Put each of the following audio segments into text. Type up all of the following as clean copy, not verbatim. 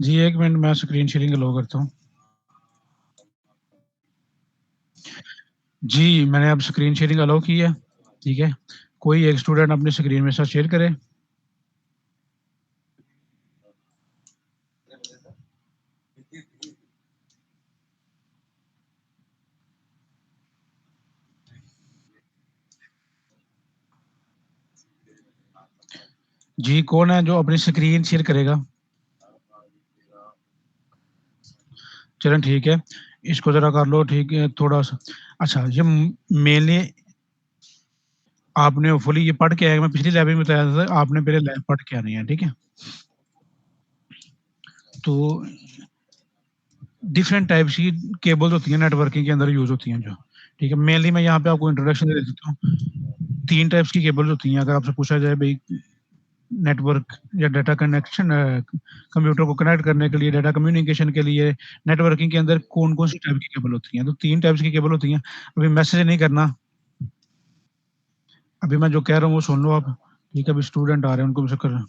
जी 1 minute मैं screen sharing allow करता हूँ। जी, मैंने अब स्क्रीन शेयरिंग अलाउ की है, ठीक है? कोई एक स्टूडेंट अपनी स्क्रीन मेरे साथ शेयर करे। जी, कौन है जो अपनी स्क्रीन शेयर करेगा? चलें ठीक है, इसको ज़रा कर लो ठीक है थोड़ा-सा अच्छा ये मेनली आपने फुली ये पढ़ के आए मैं पिछली लैब में बताया था, आपने पहले लैब पढ़ के आनी है, ठीक है? तो डिफरेंट टाइप्स की केबल्स होती हैं नेटवर्किंग के अंदर यूज़ होती हैं जो, ठीक है? मेनली मैं यहाँ पे आपको इंट्रोडक्शन दे देता हूँ। 3 टाइप्स की केबल्स होती हैं, अगर आपसे पूछा जाए भई नेटवर्क या डाटा कनेक्शन कंप्यूटर को कनेक्ट करने के लिए, डाटा कम्युनिकेशन के लिए, नेटवर्किंग के अंदर कौन-कौन सी टाइप की केबल होती हैं? तो 3 टाइप्स की केबल होती हैं। अभी मैसेज नहीं करना, अभी मैं जो कह रहा हूँ वो सुन लो आप, ठीक है? अभी स्टूडेंट आ रहे हैं उनको भी कर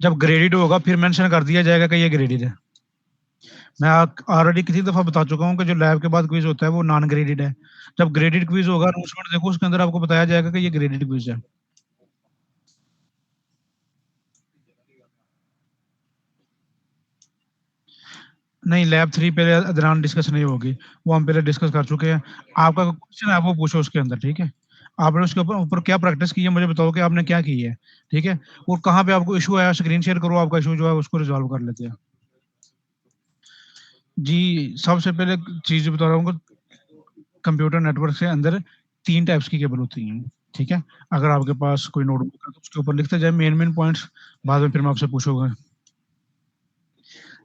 जब ग्रेडेड होगा फिर मेंशन कर दिया जाएगा कि ये ग्रेडेड है। मैं ऑलरेडी कितनी दफ़ा बता चुका हूँ कि जो लैब के बाद क्विज़ होता है वो नॉन ग्रेडेड है। जब ग्रेडेड क्विज़ होगा अनाउंसमेंट देखो उसके अंदर आपको बताया जाएगा कि ये ग्रेडेड क्विज़ है। नहीं लैब 3 पे दौरान डिस्कस नहीं होगी, वो हम पहले डिस्कस कर चुके हैं। आपका क्वेश्चन है आप वो पूछो उसके अंदर, ठीक है? आपने उसके ऊपर ऊपर क्या प्रैक्टिस की है मुझे बताओ कि आपने क्या की है, ठीक है? और कहाँ पे आपको इश्यू आया स्क्रीन शेयर करो आपका इश्यू जो है उसको रिज़ॉल्व कर लेते हैं। जी, सबसे पहले चीज़ बता रहा हूँ कंप्यूटर नेटवर्क के अंदर 3 टाइप्स की केबल होती हैं, ठीक है? अगर आपके पास कोई नोटबुक है तो उसके ऊपर लिखते जाएँ मेन-मेन पॉइंट्स, बाद में फिर मैं आपसे पूछूँगा।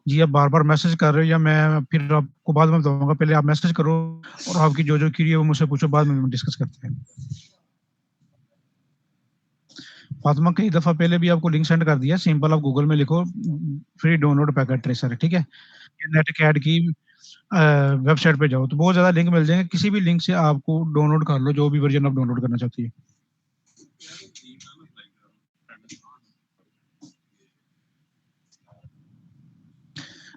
जी, आप बार-बार मैसेज कर रहे हो या मैं फिर आपको बाद में बताऊँगा, पहले आप मैसेज करो और आपकी जो-जो क्वेरी है वो मुझसे पूछो, बाद में हम डिस्कस करते हैं। फातिमा कई दफ़ा पहले भी आपको लिंक सेंड कर दिया, सिंपल आप गूगल में लिखो फ्री डाउनलोड पैकेट ट्रेसर, ठीक है? या नेटकैट की अ, वेबसाइट पे जाओ, तो बहुत ज़्यादा लिंक मिल जाएँगे, किसी भी लिंक से आपको डाउनलोड कर लो, जो भी वर्ज़न आप डाउनलोड करना चाहती है।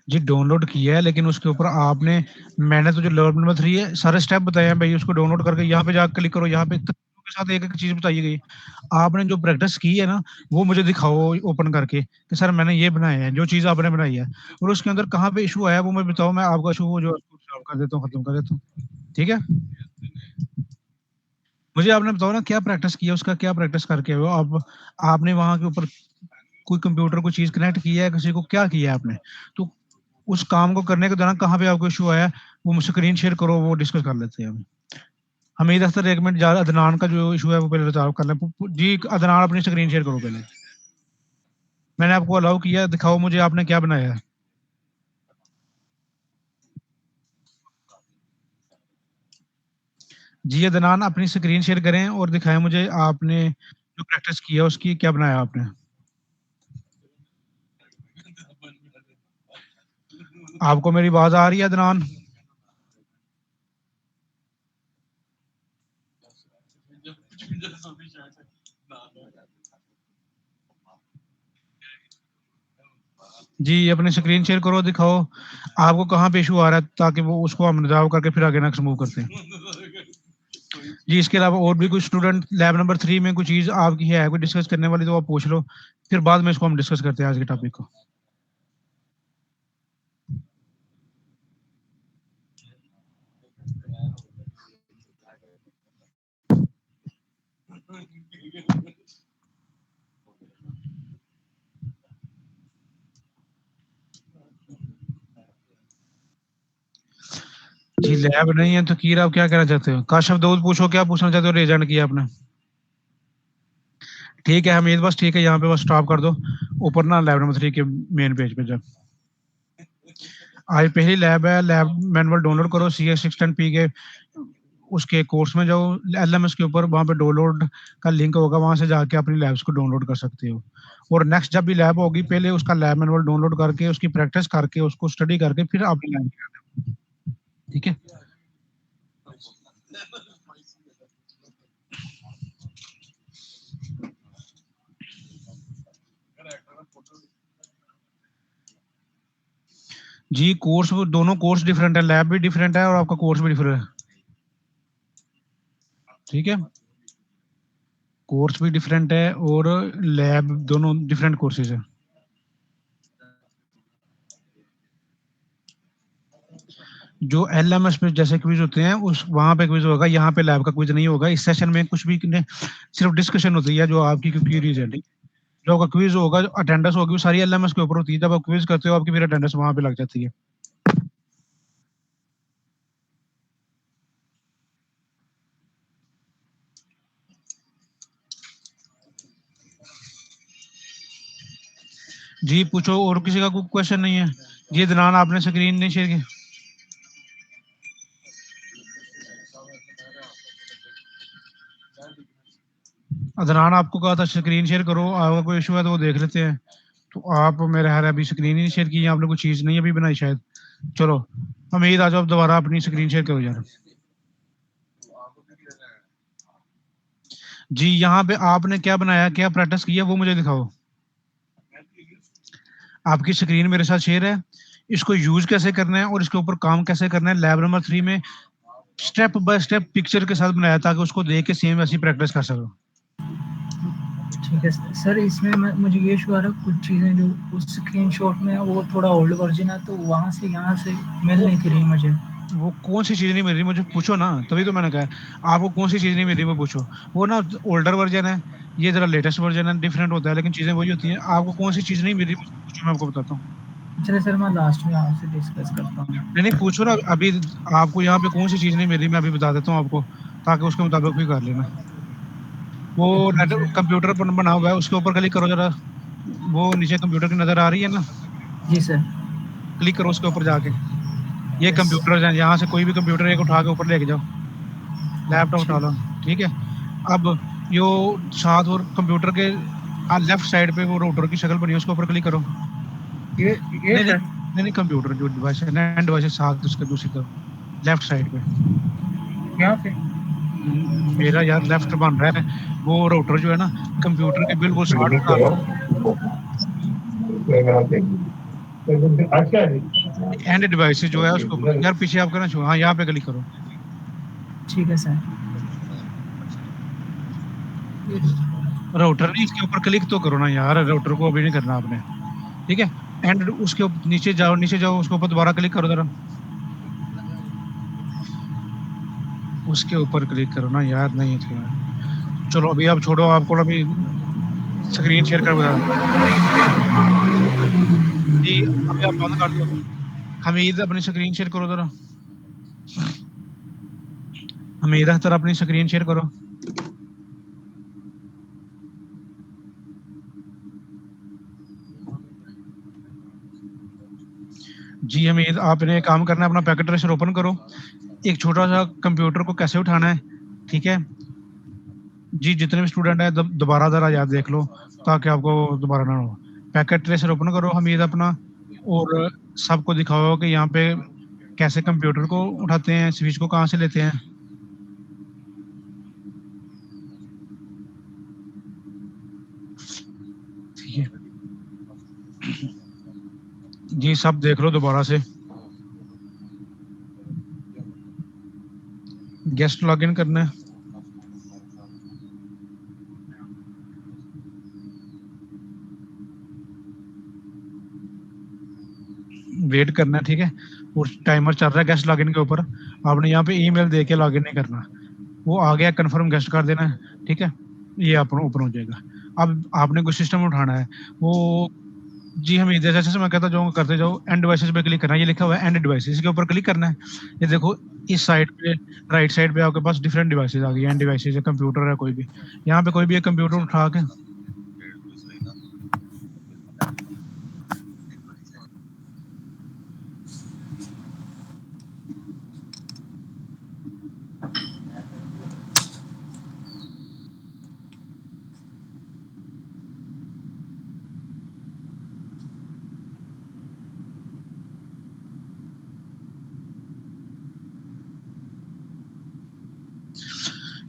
जी, डाउनलोड किया है, लेकिन उसके ऊपर आपने मैंने तो जो लर्न नंबर 3 है, सारे स्टेप बताए हैं भई उसको डाउनलोड करके यहाँ पे जाके क्लिक करो, यहाँ पे के साथ एक-एक चीज़ बताई गई। आपने जो प्रैक्टिस की है ना, वो मुझे दिखाओ ओपन करके कि सर मैंने ये बनाया है, जो चीज़ आपने बनाई है और उसके अंदर कहाँ पे इश्यू आया वो मुझे बताओ, मैं आपका इश्यू वो जो है सॉल्व कर देता हूँ, खत्म कर देता हूँ। ठीक है? मुझे आपने बताओ ना क्या प्रैक्टिस की है, उसका क्या प्रैक्टिस करके आए हो? आप आपने वहाँ के ऊपर कोई कंप्यूटर कोई चीज़ कनेक्ट की है, किसी को क्या किया है आपने? तो उस काम को करने के दौरान कहाँ पे आपको इश्यू आया, वो मुझसे स्क्रीन शेयर करो, वो डिस्कस कर लेते हैं हम। हमीद अख्तर 1 मिनट जा अदनान का जो इश्यू है वो पहले रिज़ॉल्व कर लें। जी, अदनान अपनी स्क्रीन शेयर करो पहले। मैंने आपको अलाउ किया है, दिखाओ मुझे आपने क्या बनाया है? जी, अदनान अपनी स्क्रीन शेयर करें और दिखाएँ मुझे आपने जो प्रैक्टिस की है उसकी क्या बनाया आपने? आपको मेरी आवाज़ आ रही है अदनान? जी, अपनी स्क्रीन शेयर करो, दिखाओ आपको कहाँ पे इश्यू आ रहा है ताकि वो उसको हम रिज़ॉल्व करके फिर आगे नेक्स्ट मूव करते हैं। जी, इसके अलावा और भी कुछ स्टूडेंट लैब नंबर 3 में कोई चीज़ आपकी है कोई डिस्कस करने वाली तो आप पूछ लो, फिर बाद में इसको हम डिस्कस करते हैं आज के टॉपिक को। जी, लैब नहीं है तो कीर आप क्या कहना चाहते हो? काशिफ़ दाऊद पूछो क्या पूछना चाहते हो रेज़ हैंड किया आपने? ठीक है हमीद बस ठीक है यहाँ पे बस स्टॉप कर दो। ऊपर ना लैब नंबर 3 के मेन पेज पे जाओ। आज पहली लैब है, लैब मैनुअल डाउनलोड करो सीएस 610P के उसके कोर्स में जाओ, एलएमएस के ऊपर वहाँ पे डाउनलोड का लिंक होगा, वहाँ से जाके अपनी लैब्स को डाउनलोड कर सकते हो। और नेक्स्ट जब भी लैब होगी, पहले उसका लैब मैनुअल डाउनलोड करके, उसकी प्रैक्टिस करके, उसको स्टडी करके फिर अपनी लैब में आना। ठीक है? जी कोर्स, दोनों कोर्स डिफरेंट है, लैब भी डिफरेंट है और आपका कोर्स भी डिफरेंट है, ठीक है। कोर्स भी डिफरेंट है और लैब, दोनों डिफरेंट कोर्सेज है। जो एलएमएस पे जैसे क्विज होते हैं उस वहां पे क्विज होगा, यहाँ पे लैब का क्विज नहीं होगा। इस सेशन में कुछ भी नहीं, सिर्फ डिस्कशन होती है जो आपकी क्यूरीज है, ठीक। जो आपका क्विज होगा, जो अटेंडेंस होगी, वो सारी एलएमएस के ऊपर होती है। जब आप क्विज करते हो आपकी फिर अटेंडेंस वहां पे लग जाती है। जी पूछो, और किसी का कोई क्वेश्चन नहीं है? जी दनान, आपने स्क्रीन नहीं शेयर की? अदनान आपको कहा था स्क्रीन शेयर करो, आपका कोई इशू है तो वो देख लेते हैं। तो आप मेरे हाल अभी स्क्रीन ही नहीं शेयर की, आपने कोई चीज नहीं अभी बनाई शायद। चलो हमीद, आ जाओ, अब दोबारा अपनी स्क्रीन शेयर करो यार। जी यहाँ पे आपने क्या बनाया, क्या प्रैक्टिस किया, वो मुझे दिखाओ। आपकी स्क्रीन मेरे साथ शेयर है, इसको यूज कैसे करना है और इसके ऊपर काम कैसे करना है, लैब नंबर 3 में स्टेप बाय स्टेप पिक्चर के साथ बनाया, ताकि उसको देख के सेम वैसी प्रैक्टिस कर सको। ठीक है सर, इसमें मुझे ये इशू आ रहा है, कुछ चीज़ें जो उस स्क्रीनशॉट में है वो थोड़ा ओल्ड वर्जन है, तो वहाँ से यहाँ से मिल नहीं रही मुझे। वो कौन सी चीज नहीं मिल रही मुझे पूछो ना, तभी तो मैंने कहा आपको कौन सी चीज नहीं मिल रही वो पूछो। वो ना ओल्डर वर्जन है, ये जरा लेटेस्ट वर्जन है, डिफरेंट होता है, लेकिन चीजें वही होती हैं। आपको कौन सी चीज नहीं मिल रही मुझे पूछो, मैं आपको बताता हूँ। चलिए सर, मैं लास्ट में आपसे डिस्कस करता हूँ। नहीं नहीं पूछो ना अभी, आपको यहाँ पे कौन सी चीज नहीं मिल रही मैं अभी बता देता हूँ आपको, ताकि उसके मुताबिक भी कर लेना। वो नेट जी कंप्यूटर पर बना हुआ है, उसके ऊपर क्लिक करो जरा, वो नीचे कंप्यूटर की नजर आ रही है ना, जी सर। क्लिक करो उसके ऊपर जाके। ये यस। कंप्यूटर है, यहाँ से कोई भी कंप्यूटर एक उठा के ऊपर लेके जाओ, लैपटॉप उठा ठीक। लो, ठीक है। अब यो साथ और कंप्यूटर के लेफ्ट साइड पे वो राउटर की शक्ल बनी है, उसके ऊपर क्लिक करो। ये नहीं नहीं सर। नहीं नहीं, कंप्यूटर जो डिवाइस है, नैन डिवाइस है, साथ उसके दूसरी तरफ लेफ्ट साइड पे। यहाँ पे। मेरा यार लेफ्ट बन रहा है, वो राउटर जो है ना कंप्यूटर के बिल्कुल साथ बना एंड डिवाइस जो है उसके ऊपर यार पीछे आप करना छो, हाँ यहाँ पे क्लिक करो। ठीक है सर। राउटर नहीं, इसके ऊपर क्लिक तो करो ना यार, राउटर को अभी नहीं करना आपने, ठीक है। एंड उसके नीचे जाओ, नीचे जाओ, उसके ऊपर दोबारा क्लिक करो जरा, उसके ऊपर क्लिक करो ना यार, नहीं तो चलो अभी आप छोड़ो, आपको अभी स्क्रीन शेयर कर बता। जी अभी आप बंद कर दो, हमीद अपनी स्क्रीन शेयर करो जरा, हमीद अख्तर अपनी स्क्रीन शेयर करो। जी हमीद, आपने एक काम करना है, अपना पैकेट ट्रेसर ओपन करो, एक छोटा सा कंप्यूटर को कैसे उठाना है, ठीक है। जी जितने भी स्टूडेंट है दोबारा जरा याद देख लो, ताकि आपको दोबारा ना हो। पैकेट ट्रेसर ओपन करो हमीद अपना, और सबको दिखाओ कि यहाँ पे कैसे कंप्यूटर को उठाते हैं, स्विच को कहाँ से लेते हैं। ठीक है जी, सब देख लो दोबारा से। गेस्ट लॉगिन करना है, वेट करना है, ठीक है। और टाइमर चल रहा है गेस्ट लॉगिन के ऊपर, आपने यहाँ पे ईमेल दे के लॉगिन नहीं करना। वो आ गया, कंफर्म गेस्ट कर देना है, ठीक है। ये अपना ओपन हो जाएगा। अब आपने कोई सिस्टम उठाना है, वो जी हम जैसे जैसे मैं कहता जाऊँ करते जाओ, एंड डिवाइसेस पे क्लिक करना है, ये लिखा हुआ है एंड डिवाइसेस, इसके ऊपर क्लिक करना है। ये देखो इस साइड पे, राइट साइड पे आपके पास डिफरेंट डिवाइसेस आ गई, एंड डिवाइसेस है, कंप्यूटर है कोई भी, यहाँ पे कोई भी एक कंप्यूटर उठा के।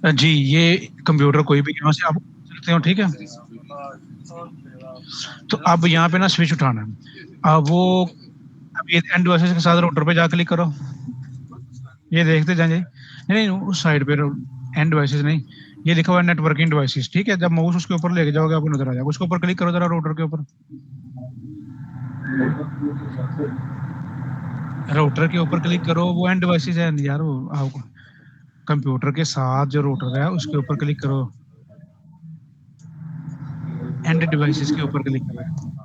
जी ये कंप्यूटर कोई भी यहाँ से आप उठा सकते हो, ठीक है। तो अब यहाँ पे ना स्विच उठाना है, अब वो अब ये एंड डिवाइसेस के साथ राउटर पे जा क्लिक करो, ये देखते जाएं जी। नहीं उस साइड पे एंड डिवाइसेस नहीं, ये लिखा हुआ है नेटवर्किंग डिवाइसेस, ठीक है। जब माउस उसके ऊपर लेके जाओगे आपको नजर आ जाएगा, उसके ऊपर क्लिक करो जरा राउटर के ऊपर, राउटर के ऊपर क्लिक करो, वो एंड डिवाइसेस है यार, वो आपको कंप्यूटर के साथ जो राउटर है उसके ऊपर क्लिक करो, एंड डिवाइसेस के ऊपर क्लिक करो।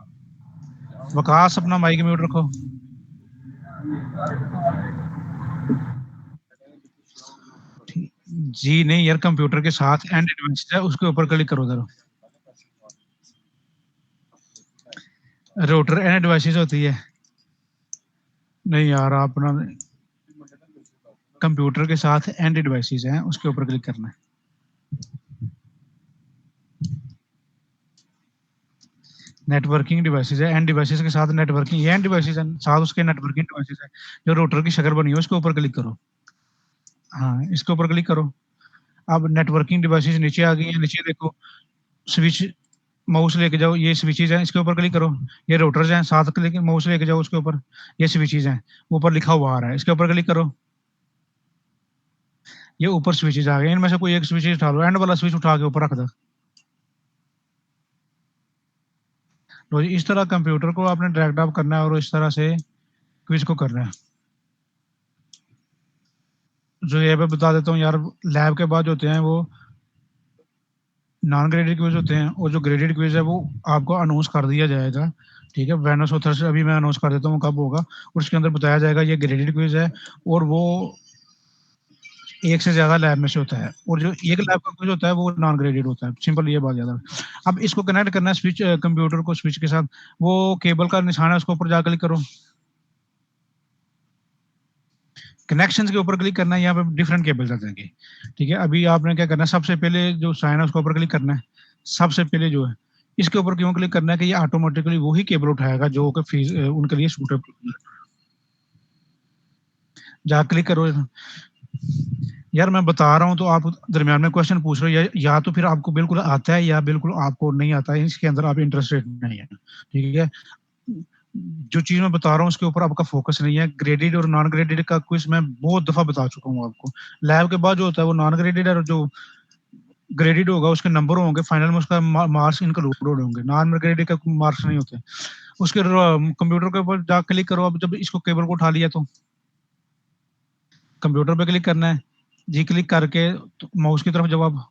वकास अपना माइक म्यूट रखो। जी नहीं यार, कंप्यूटर के साथ एंड डिवाइसेस है उसके ऊपर क्लिक करो जरा, राउटर एंड डिवाइसेस होती है। नहीं यार, आप अपना कंप्यूटर के साथ एंड डिवाइसेस हैं उसके ऊपर क्लिक करना है। नेटवर्किंग डिवाइसेस है, एंड डिवाइसेस के साथ नेटवर्किंग, ये एंड डिवाइसेस है, साथ उसके नेटवर्किंग डिवाइसेस है, जो राउटर की शक्ल बनी है उसके ऊपर क्लिक करो। हाँ, इसके ऊपर क्लिक करो। अब नेटवर्किंग डिवाइसेस नीचे आ गई है, नीचे देखो स्विच, माउस लेके जाओ, ये स्विचेज हैं, इसके ऊपर क्लिक करो। ये राउटर्स हैं, साथ क्लिक माउस लेके जाओ उसके ऊपर, ये स्विचेज हैं, ऊपर लिखा हुआ आ रहा है, इसके ऊपर क्लिक करो। ये ऊपर स्विचेज आ गए, इनमें से कोई एक स्विच उठा लो, एंड वाला स्विच उठा के ऊपर रख दो। तो इस तरह कंप्यूटर को आपने ड्रैग ड्रॉप करना है और इस तरह से क्विज को करना है। जो ये मैं बता देता हूँ यार, लैब के बाद होते हैं वो नॉन ग्रेडेड क्विज होते हैं, और जो ग्रेडेड क्विज है वो आपको अनाउंस कर दिया जाएगा, ठीक है। वेडनेसडे थर्सडे अभी मैं अनाउंस कर देता हूँ कब होगा, उसके अंदर बताया जाएगा ये ग्रेडेड क्विज है, और वो एक से ज्यादा लैब में से होता है, और जो एक लैब का क्विज होता है वो नॉन ग्रेडेड होता है, सिंपल ये बात ज्यादा। अब इसको कनेक्ट करना है स्विच, कंप्यूटर को स्विच के साथ, वो केबल का निशान है उसके ऊपर जा क्लिक करो, कनेक्शंस के ऊपर क्लिक करना है, यहाँ पे डिफरेंट केबल्स आ जाएंगे, ठीक है। अभी आपने क्या करना है, सबसे पहले जो साइन है उसके ऊपर क्लिक करना है, सबसे पहले जो है इसके ऊपर क्यों क्लिक करना है कि ये ऑटोमेटिकली वही केबल उठाएगा जो कि फीस उनके लिए सूटेबल। जा क्लिक करो। यार मैं बता रहा हूँ तो आप दरमियान में क्वेश्चन पूछ रहे हो, या तो फिर आपको बिल्कुल आता है या बिल्कुल आपको नहीं आता है, इसके अंदर आप इंटरेस्टेड नहीं है, ठीक है। जो चीज मैं बता रहा हूँ उसके ऊपर आपका फोकस नहीं है। ग्रेडेड और नॉन ग्रेडेड का क्विज मैं बहुत दफा बता चुका हूँ आपको। लैब के बाद जो होता है वो नॉन ग्रेडेड है, और जो ग्रेडेड होगा उसके नंबर होंगे, फाइनल में उसका मार्क्स इंक्लूड होंगे, नॉन ग्रेडेड का मार्क्स नहीं होते। उसके कंप्यूटर के ऊपर जा क्लिक करो। अब जब इसको केबल को उठा लिया तो कंप्यूटर पे क्लिक करना है जी, क्लिक करके तो माउस की तरफ जवाब,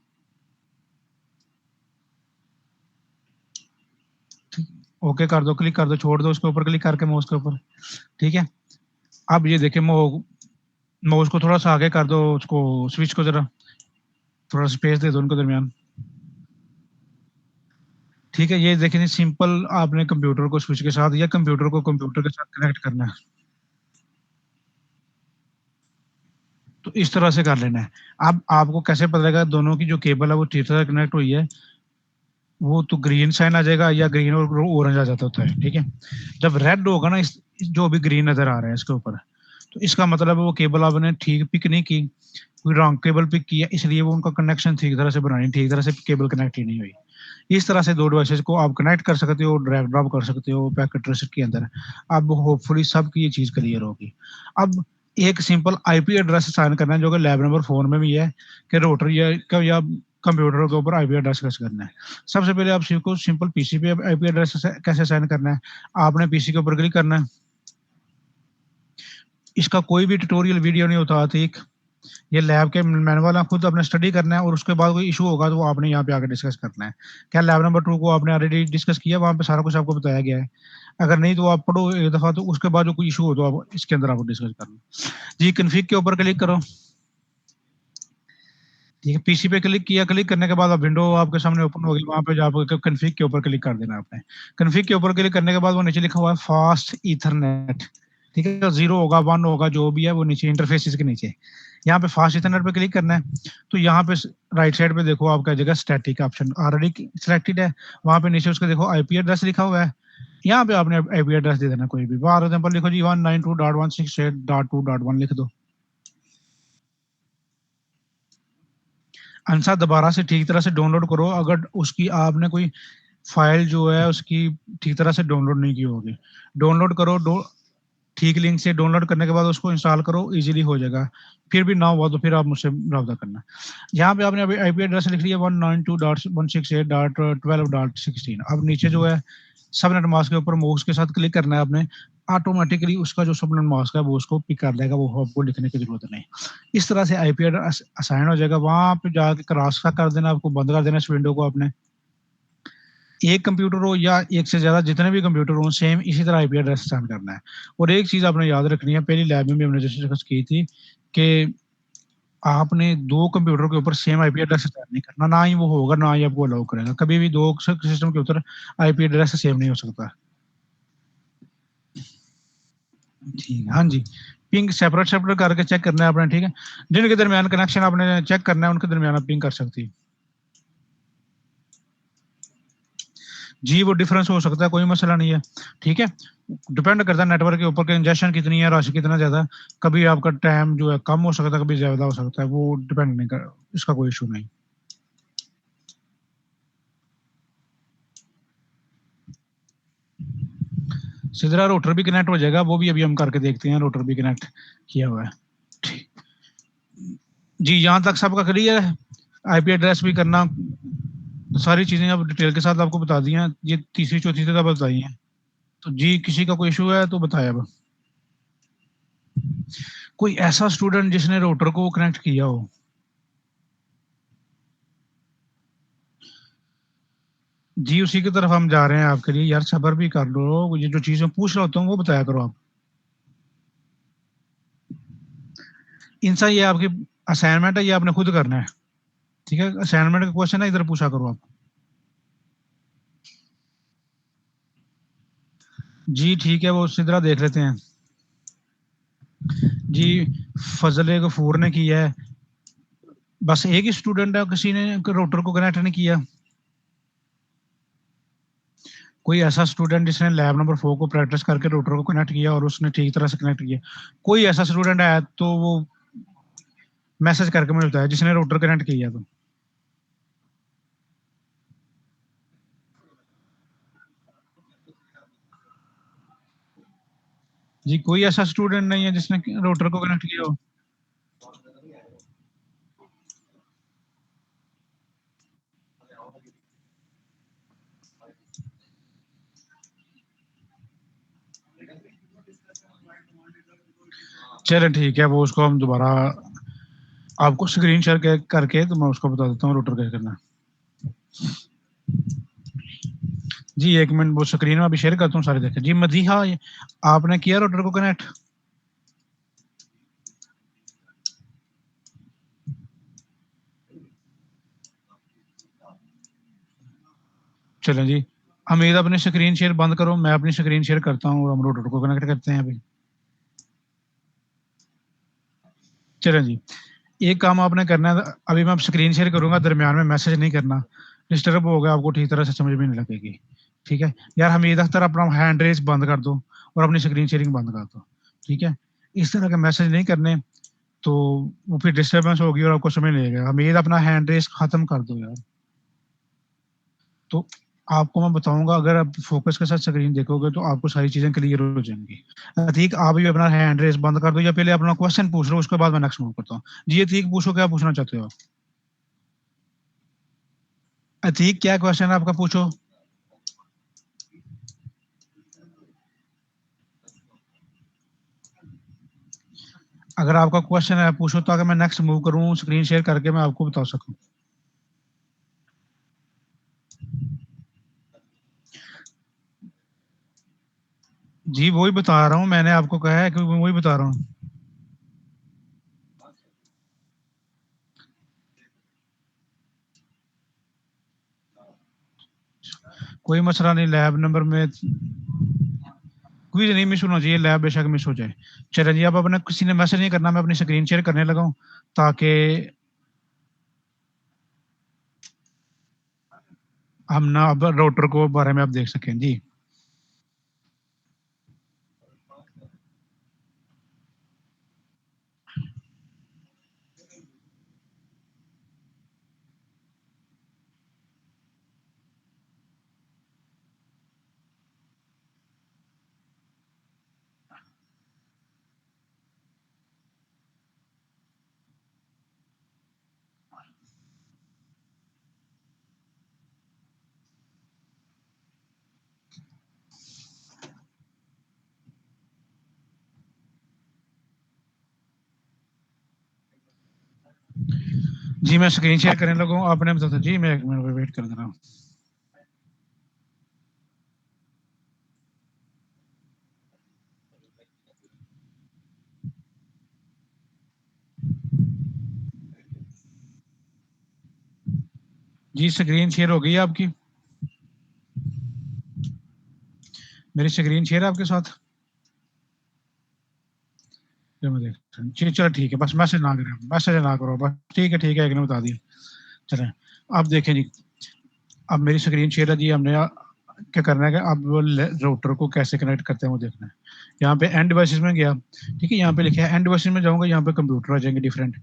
ओके कर दो, क्लिक कर दो, छोड़ दो उसके ऊपर क्लिक करके माउस के ऊपर, ठीक है। अब ये देखिए माउस को थोड़ा सा आगे कर दो, उसको स्विच को जरा थोड़ा स्पेस दे दो उनके दरमियान, ठीक है। ये देखिए सिंपल, आपने कंप्यूटर को स्विच के साथ या कंप्यूटर को कंप्यूटर के साथ कनेक्ट करना है, तो इस तरह से कर लेना है। अब आपको कैसे पता लगेगा दोनों की जो केबल है वो ठीक तरह कनेक्ट हुई है, वो तो ग्रीन साइन आ जाएगा या ग्रीन और ऑरेंज आ जाता होता है, ठीक है। जब रेड होगा ना, जो भी ग्रीन नजर आ रहा है इसके ऊपर, तो इसका मतलब है वो केबल आपने ठीक पिक नहीं की, कोई रॉन्ग केबल पिक किया, इसलिए वो उनका कनेक्शन ठीक तरह से बनानी, ठीक तरह से केबल कनेक्ट ही नहीं हुई। इस तरह से दो डिवाइसेस को आप कनेक्ट कर सकते हो, ड्रैग ड्रॉप कर सकते हो पैकेट ट्रेसर के अंदर। अब होपफुली सबकी ये चीज क्लियर होगी। अब एक सिंपल आईपी एड्रेस साइन करना है, जो कि लैब नंबर 4 में भी है कि रोटर या कंप्यूटर के ऊपर आईपी एड्रेस कैसे करना है। सबसे पहले आप सीखो सिंपल पीसी पे आईपी एड्रेस कैसे साइन करना है। आपने पीसी के ऊपर क्लिक करना है, इसका कोई भी ट्यूटोरियल वीडियो नहीं होता, ठीक। ये लैब के मैनुअल है, खुद अपने स्टडी करना है, और उसके बाद कोई इशू होगा तो वो आपने यहाँ पे आकर डिस्कस करना है। क्या लैब नंबर 2 को आपने ऑलरेडी डिस्कस किया, वहाँ पे सारा कुछ आपको बताया गया है। अगर नहीं तो आप पढ़ो एक दफा, तो उसके बाद जो कोई इशू हो तो आप इसके अंदर आपको डिस्कस करना जी। कन्फिग के ऊपर क्लिक करो, ठीक है। पीसी पे क्लिक किया, क्लिक करने के बाद अब विंडो आपके सामने ओपन होगी, वहाँ पे जाकर कन्फिग के ऊपर क्लिक कर देना आपने। कन्फिग के ऊपर क्लिक करने के बाद वो नीचे लिखा हुआ है फास्ट ईथरनेट, ठीक है। 0 होगा 1 होगा जो भी है वो नीचे इंटरफेस के नीचे, यहाँ पे फास्ट इथरनेट पे क्लिक करना है। तो यहाँ पे राइट साइड पे देखो आपका जगह स्टैटिक ऑप्शन ऑलरेडी सिलेक्टेड है, वहाँ पे नीचे उसका देखो आईपी एड्रेस लिखा हुआ है, यहाँ पे आपने आईपी एड्रेस दे देना कोई भी। फॉर एग्जांपल लिखो जी 192.168.2.1 लिख दो। आंसर दोबारा से ठीक तरह से डाउनलोड करो, अगर उसकी आपने कोई फाइल जो है उसकी ठीक तरह से डाउनलोड नहीं की होगी, डाउनलोड करो। ठीक लिंक से डाउनलोड करने के बाद उसको इंस्टॉल करो, इजीली हो जाएगा। फिर भी ना हुआ तो फिर आप मुझसे रब्ता करना। यहाँ पे आपने अभी आईपी एड्रेस लिख लिया 192.168.12.16। अब नीचे जो है सबनेट मास्क के ऊपर माउस के साथ क्लिक करना है आपने, ऑटोमेटिकली उसका जो सबनेट मास्क है वो उसको पिक कर लेगा, वो आपको लिखने की जरूरत नहीं। इस तरह से आईपी एड्रेस असाइन हो जाएगा। वहां पे जाके क्रॉस कर देना, आपको बंद कर देना इस विंडो को। आपने एक कंप्यूटर हो या एक से ज्यादा, जितने भी कंप्यूटर हो, सेम इसी तरह आईपी एड्रेस असाइन करना है। और एक चीज आपने याद रखनी है, पहली लैब में भी हमने जैसे डिस्कस की थी कि आपने दो कंप्यूटर के ऊपर सेम आईपी एड्रेस असाइन नहीं करना, ना ही वो होगा ना ही आपको अलाउ करेगा। कभी भी दो सिस्टम के ऊपर आईपी एड्रेस सेम नहीं हो सकता। ठीक है, हाँ जी। पिंग सेपरेट सेपरेट करके चेक करना है आपने, ठीक है। जिनके दरमियान कनेक्शन आपने चेक करना है उनके दरमियान आप पिंग कर सकती है जी। वो डिफरेंस हो सकता है, कोई मसला नहीं है, ठीक है। डिपेंड करता है नेटवर्क के ऊपर, कंजेशन कितनी है, रश कितना ज्यादा। कभी आपका टाइम जो है कम हो सकता है, कभी ज्यादा हो सकता है, वो डिपेंड नहीं कर, इसका कोई इशू नहीं। सीधा रोटर भी कनेक्ट हो जाएगा, वो भी अभी हम करके देखते हैं। रोटर भी कनेक्ट किया हुआ है, ठीक। जी, यहाँ तक सबका क्लियर है। आईपी एड्रेस भी करना, सारी चीजें अब डिटेल के साथ आपको बता दी हैं। ये तीसरी चौथी तक बताई हैं। तो जी, किसी का कोई इशू है तो बताया। अब कोई ऐसा स्टूडेंट जिसने रोटर को कनेक्ट किया हो। जी, उसी की तरफ हम जा रहे हैं आपके लिए। यार सब्र भी कर लो, ये जो चीजें पूछ रहा होता हूँ वो बताया करो आप। इनसा ये आपकी असाइनमेंट है, ये आपने खुद करना है, ठीक है। असाइनमेंट का क्वेश्चन है, इधर पूछा करो आप। जी ठीक है, वो सीधा देख लेते हैं। जी, फजल गफूर ने किया है। बस एक ही स्टूडेंट है, किसी ने रोटर को कनेक्ट नहीं किया। कोई ऐसा स्टूडेंट जिसने लैब नंबर 4 को प्रैक्टिस करके रोटर को कनेक्ट किया और उसने ठीक तरह से कनेक्ट किया। कोई ऐसा स्टूडेंट है तो वो मैसेज करके मुझे बताया जिसने रोटर कनेक्ट किया। तो जी, कोई ऐसा स्टूडेंट नहीं है जिसने रोटर को कनेक्ट किया हो। चले ठीक है, वो उसको हम दोबारा आपको स्क्रीन शेयर करके तो मैं उसको बता देता हूँ रोटर कैसे करना। जी एक मिनट, वो स्क्रीन में अभी शेयर करता हूँ, सारे देखें। जी मदीहा, आपने किया रोटर को कनेक्ट? चलें जी, हमीद अपनी स्क्रीन शेयर बंद करो, मैं अपनी स्क्रीन शेयर करता हूँ और हम रोटर को कनेक्ट करते हैं अभी। चलें जी, एक काम आपने करना है। अभी मैं स्क्रीन शेयर करूंगा, दरमियान में मैसेज नहीं करना, डिस्टर्ब हो गया आपको ठीक तरह से समझ में नहीं लगेगी, ठीक है। यार हमीद अख्तर, अपना हैंड रेस बंद कर दो और अपनी स्क्रीन शेयरिंग बंद कर दो, ठीक है। इस तरह के मैसेज नहीं करने, तो वो फिर डिस्टर्बेंस होगी और आपको समझ नहीं आएगा। हमीद अपना हैंड रेस खत्म कर दो यार। तो आपको मैं बताऊंगा, अगर आप फोकस के साथ स्क्रीन देखोगे तो आपको सारी चीजें क्लियर हो जाएंगी। अतीक, आप भी अपना हैंड रेस बंद कर दो, या पहले अपना क्वेश्चन पूछ लो, उसके बाद मैं नेक्स्ट मूव करता हूँ। जी अतीक, पूछो क्या पूछना चाहते हो। अतीक, क्या क्वेश्चन है आपका, पूछो। अगर आपका क्वेश्चन है पूछो, ताकि मैं नेक्स्ट मूव करूँ, स्क्रीन शेयर करके मैं आपको बता सकूँ। जी वही बता रहा हूँ, मैंने आपको कहा है कि वही बता रहा हूँ। कोई मसला नहीं, लैब नंबर में क्विज नहीं मिस होना चाहिए, लैब बेशक मिस हो जाए। चलिए जी, अब अपने किसी ने मैसेज नहीं करना, मैं अपनी स्क्रीन शेयर करने लगा हूँ, ताकि हम ना अब राउटर को बारे में आप देख सकें जी। जी मैं स्क्रीन शेयर करने लगा हूँ, आपने बताया जी, मैं 1 मिनट वेट कर दे रहा हूँ। जी स्क्रीन शेयर हो गई है आपकी, मेरी स्क्रीन शेयर है आपके साथ। जी चलो ठीक है, बस मैसेज ना करें, मैसेज ना करो बस, ठीक है, एक ने बता दिया। चलें अब देखें जी, अब मेरी स्क्रीन शेयर है जी, हमने क्या करना है कि अब राउटर को कैसे कनेक्ट करते हैं वो देखना है। यहाँ पे एंड डिवाइसेस में गया, ठीक है, यहाँ पे लिखा है एंड डिवाइसेस में जाऊंगा, यहाँ पे कंप्यूटर आ जाएंगे डिफरेंट।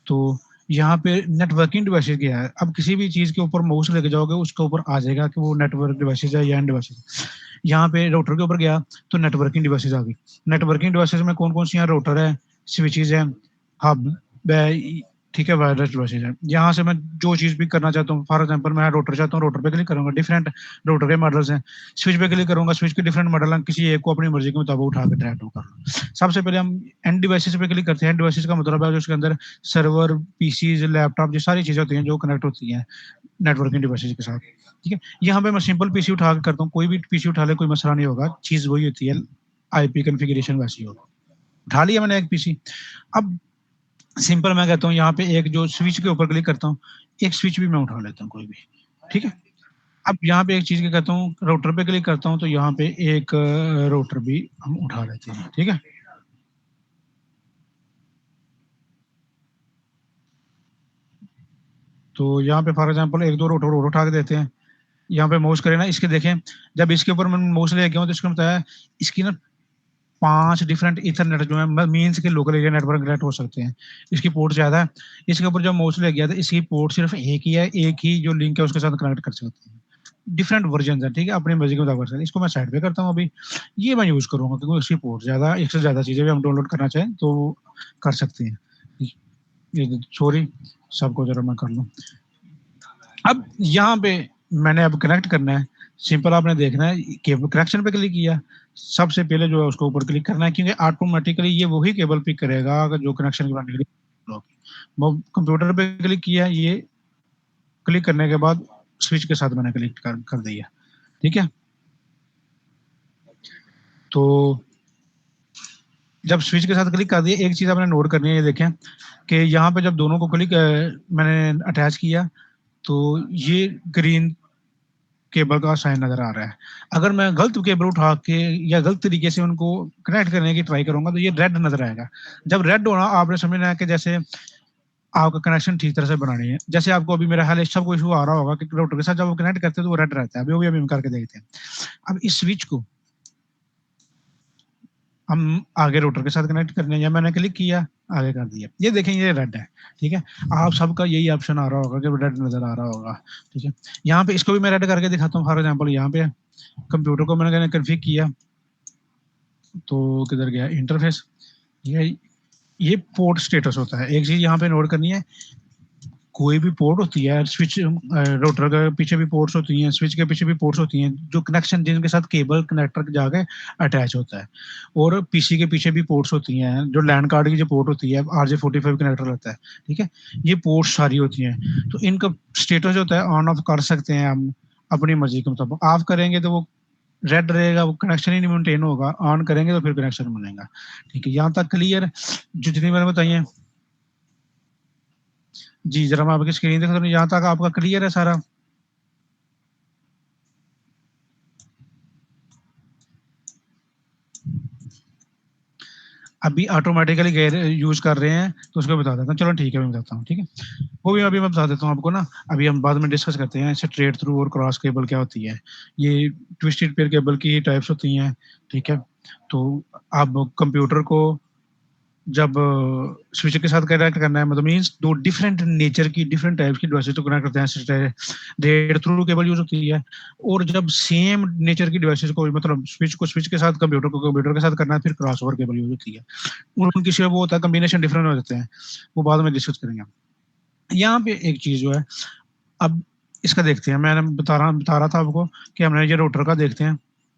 तो यहाँ पे नेटवर्किंग डिवाइसेस गया है, अब किसी भी चीज के ऊपर माउस लेके जाओगे उसके ऊपर आ जाएगा कि वो नेटवर्क डिवाइसेस है या एंड डिवाइसेस। यहाँ पे राउटर के ऊपर गया तो नेटवर्किंग डिवाइसेस आ गई। नेटवर्किंग डिवाइसेस में कौन कौन सी हैं, राउटर है, स्विचेज है, हब है, ठीक है, वायरलेस डिवाइसेज है। यहाँ से मैं जो चीज भी करना चाहता हूँ, फॉर एग्जांपल मैं राउटर चाहता हूँ, राउटर पे क्लिक करूंगा, डिफरेंट राउटर के मॉडल्स हैं। स्विच पे क्लिक करूंगा, स्विच के डिफरेंट मॉडल हैं, किसी एक को अपनी मर्जी के मुताबिक उठा के ड्रैग कर लो। सबसे पहले हम एंड डिवाइसेस पे क्लिक करते हैं। एंड डिवाइसेस का मतलब है जो उसके अंदर सर्वर, पीसीज, लैपटॉप, ये सारी चीजें होती हैं जो कनेक्ट होती हैं नेटवर्किंग डिवाइसेज के साथ, ठीक है। यहाँ पे मैं सिंपल पीसी उठा के करता हूँ, कोई भी पीसी उठा ले कोई मसला नहीं होगा, चीज वही होती है, आईपी कॉन्फ़िगरेशन वैसी होगा। उठा लिया मैंने एक पीसी, अब सिंपल मैं कहता हूँ यहाँ पे एक जो स्विच के ऊपर क्लिक करता हूँ, एक स्विच भी मैं उठा लेता हूँ कोई भी, ठीक है। अब यहाँ पे एक चीज क्या कहता हूँ, राउटर पे क्लिक करता हूँ तो यहाँ पे एक राउटर भी हम उठा लेते हैं, ठीक है। तो यहाँ पे फॉर एग्जांपल एक दो राउटर और उठा के देते हैं। यहाँ पे माउस करें ना, इसके देखें, जब इसके ऊपर मैं माउस ले गया हूँ तो इसको बताया इसकी ना 5 डिफरेंट इथरनेट जो है मीन्स के लोकल एरिया नेटवर्क कनेक्ट हो सकते हैं। इसकी पोर्ट ज्यादा है, इसके ऊपर जब माउस ले गया था इसकी पोर्ट सिर्फ एक ही है, एक ही जो लिंक है उसके साथ कनेक्ट कर सकते हैं। डिफरेंट वर्जन है, ठीक है, अपनी मर्जी के मुताबिक। इसको मैं साइड पे करता हूँ अभी, ये मैं यूज करूंगा क्योंकि इसकी पोर्ट ज्यादा, एक से ज्यादा चीजें भी हम डाउनलोड करना चाहें तो कर सकते हैं। ये सॉरी, सबको जरा मैं कर लूँ। अब यहाँ पे मैंने अब कनेक्ट करना है, सिंपल आपने देखना है, केबल कनेक्शन पे क्लिक किया, सबसे पहले जो है उसको ऊपर क्लिक करना है क्योंकि ऑटोमेटिकली ये वही केबल पिक करेगा अगर जो कनेक्शन के बाद कंप्यूटर पे क्लिक किया, ये क्लिक करने के बाद स्विच के साथ मैंने क्लिक कर दिया, ठीक है। तो जब स्विच के साथ क्लिक कर दिया, एक चीज आपने नोट करनी है, ये देखें कि यहाँ पे जब दोनों को क्लिक मैंने अटैच किया तो ये ग्रीन केबल का साइन नजर आ रहा है। अगर मैं गलत केबल उठा के या गलत तरीके से उनको कनेक्ट करने की ट्राई करूंगा तो ये रेड नजर आएगा। जब रेड होना आपने समझना है कि जैसे आपका कनेक्शन ठीक तरह से बनानी है। जैसे आपको अभी मेरा हाल सबको इशू आ रहा होगा कि राउटर के साथ जब कनेक्ट करते हैं तो वो रेड रहता है, अभी हम करके देखते हैं। अब इस स्विच को हम आगे राउटर के साथ कनेक्ट करने हैं, या मैंने क्लिक किया, आगे कर दिया, ये देखें ये रेड है, ठीक है। आप सबका यही ऑप्शन आ रहा होगा कि रेड नजर आ रहा होगा, ठीक है। यहाँ पे इसको भी मैं रेड करके दिखाता हूँ। फॉर एग्जाम्पल यहाँ पे कंप्यूटर को मैंने कन्फिग किया तो किधर गया इंटरफेस, ये पोर्ट स्टेटस होता है। एक चीज यहाँ पे नोट करनी है, कोई भी पोर्ट होती है, स्विच राउटर के पीछे भी पोर्ट्स होती हैं, स्विच के पीछे भी पोर्ट्स होती हैं, जो कनेक्शन जिनके साथ केबल कनेक्टर जाके अटैच होता है। और पीसी के पीछे भी पोर्ट्स होती हैं, जो लैंड कार्ड की जो पोर्ट होती है, RJ45 कनेक्टर रहता है, ठीक है। ये पोर्ट्स सारी होती हैं, तो इनका स्टेटस होता है ऑन ऑफ कर सकते हैं हम अपनी मर्जी के मुताबिक। ऑफ करेंगे तो वो रेड रहेगा, वो कनेक्शन ही नहीं मेंटेन होगा, ऑन करेंगे तो फिर कनेक्शन बनेगा, ठीक है। यहाँ तक क्लियर, जो जितनी मैंने बताइए। जी जरा मैं आपकी स्क्रीन देख रहा हूँ, यहाँ तक आपका क्लियर है सारा। अभी ऑटोमेटिकली गैर यूज कर रहे हैं तो उसको बता देता हूँ, चलो ठीक है मैं बताता हूँ, ठीक है। वो भी अभी मैं बता देता हूँ आपको ना, अभी हम बाद में डिस्कस करते हैं स्ट्रेट थ्रू और क्रॉस केबल क्या होती है। ये ट्विस्टेड पेयर केबल की टाइप्स होती हैं, ठीक है। तो आप कंप्यूटर को जब स्विच के साथ कनेक्ट करना है, मतलब मीन्स दो डिफरेंट नेचर की डिफरेंट टाइप्स की डिवाइसेस तो कनेक्ट करते हैं, रेड थ्रू केबल यूज होती है। और जब सेम नेचर की डिवाइसेस को, मतलब स्विच को स्विच के साथ, कंप्यूटर को कंप्यूटर के साथ करना है, फिर क्रॉस ओवर केबल यूज होती है। उनकी शेप वो होता है, कम्बिनेशन डिफरेंट हो जाते हैं, वो बाद में डिस्कस करेंगे। यहाँ पे एक चीज जो है, अब इसका देखते हैं, मैंने बता रहा था आपको कि हमने ये राउटर का देखते हैं,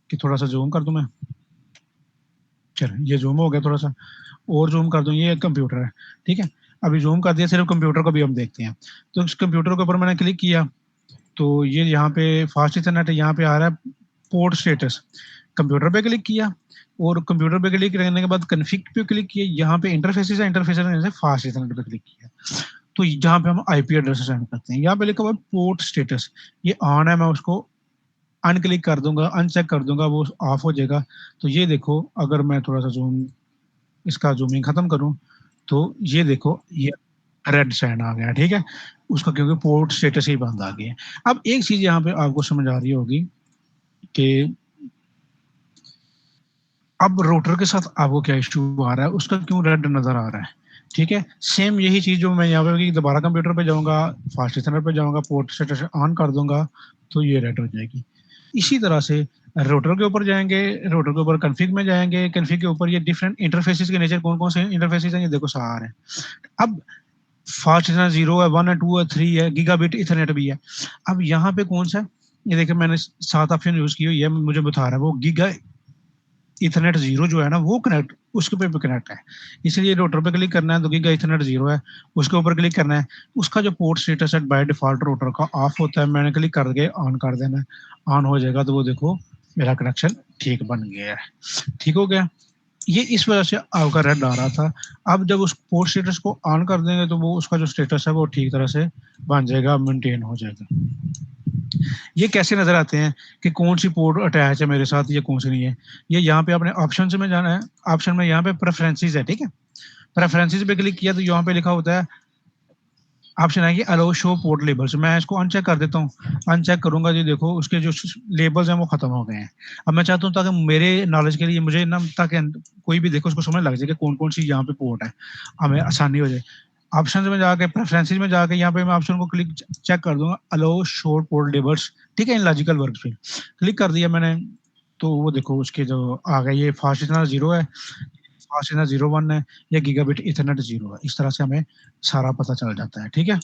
कि थोड़ा सा जूम कर दूं मैं, चलो ये जूम हो गया, थोड़ा सा और जूम कर दूं, ये कंप्यूटर है, ठीक है। अभी जूम कर दिया, सिर्फ कंप्यूटर को भी हम देखते हैं। तो इस कंप्यूटर के ऊपर मैंने क्लिक किया तो ये यहाँ पे फास्ट इथरनेट यहाँ पे आ रहा है पोर्ट स्टेटस। कंप्यूटर पे क्लिक किया और कंप्यूटर पे क्लिक करने के बाद कन्फिग पे क्लिक किया, यहाँ पे इंटरफेसेस है, इंटरफेसेस से फास्ट इथरनेट पे क्लिक किया तो जहाँ पे हम आईपी एड्रेस सेंड करते हैं, यहाँ पे लिखा हुआ है पोर्ट स्टेटस, ये ऑन है, मैं उसको अनक्लिक कर दूंगा, अनचेक कर दूंगा, वो ऑफ हो जाएगा। तो ये देखो, अगर मैं थोड़ा सा जूम, इसका जूमिंग खत्म करूं तो ये देखो ये रेड साइन आ गया, ठीक है, उसका क्योंकि पोर्ट स्टेटस ही बंद आ गया। अब एक चीज यहाँ पे आपको समझ आ रही होगी कि अब रोटर के साथ आपको क्या इशू आ रहा है, उसका क्यों रेड नजर आ रहा है, ठीक है। सेम यही चीज जो मैं यहाँ पे दोबारा कंप्यूटर पे जाऊंगा, फास्ट इथरनेट पे जाऊंगा, पोर्ट स्टेटस ऑन कर दूंगा तो ये रेड हो जाएगी। इसी तरह से रोटर के ऊपर जाएंगे, रोटर के ऊपर कन्फिग में जाएंगे, कन्फिग के ऊपर ये डिफरेंट इंटरफेसेस के नेचर कौन कौन से इंटरफेसेस हैं ये देखो सारे हैं। अब फास्ट इथरनेट 0 है, 1 है, 2 है, 3 है, गीगाबिट इथरनेट भी है। अब यहाँ पे कौन सा, ये देखिए मैंने 7 ऑप्शन यूज की हुई है, मुझे बता रहा है वो गीगा इथरनेट 0 जो है ना वो कनेक्ट, उसके पे कनेक्ट है, इसलिए रोटर पे क्लिक करना है तो गीगा इथरनेट 0 है, उसके ऊपर क्लिक करना है। उसका जो पोर्ट स्टेटस है बाय डिफॉल्ट रोटर का ऑफ होता है, मैंने क्लिक करके ऑन कर देना है, ऑन हो जाएगा तो वो देखो मेरा कनेक्शन ठीक बन गया है, ठीक हो गया। ये इस वजह से आपका रेड आ रहा था। अब जब उस पोर्ट स्टेटस को ऑन कर देंगे तो वो उसका जो स्टेटस है वो ठीक तरह से बन जाएगा, मेंटेन हो जाएगा। ये कैसे नजर आते हैं कि कौन सी पोर्ट अटैच है मेरे साथ, ये कौन सी नहीं है। ये यहाँ पे अपने ऑप्शन में जाना है, ऑप्शन में यहाँ पे प्रेफरेंसेस है, ठीक है, प्रेफरेंसेस पे क्लिक किया तो यहाँ पे लिखा होता है ऑप्शन है कि अलाउ शो पोर्ट लेबल्स, मैं इसको अनचेक कर देता हूँ। अनचेक करूंगा जी देखो उसके जो लेबल्स हैं वो खत्म हो गए हैं। अब मैं चाहता हूँ ताकि मेरे नॉलेज के लिए मुझे ना, ताकि कोई भी देखो उसको समझ लग जाए कि कौन कौन सी यहाँ पे पोर्ट है, हमें आसानी हो जाए। ऑप्शन में जाके प्रेफरेंसेस में जाके यहाँ पे मैं ऑप्शन को क्लिक चेक कर दूंगा, अलाउ शो पोर्ट लेबल्स, ठीक है, इन लॉजिकल वर्क पे क्लिक कर दिया मैंने तो वो देखो उसके जो आ गए, ये फास्ट इथरनेट 0 है, फास्ट इथरनेट 01 है, या गीगाबिट इथरनेट 0 है। इस तरह से हमें सारा पता चल जाता है, ठीक है।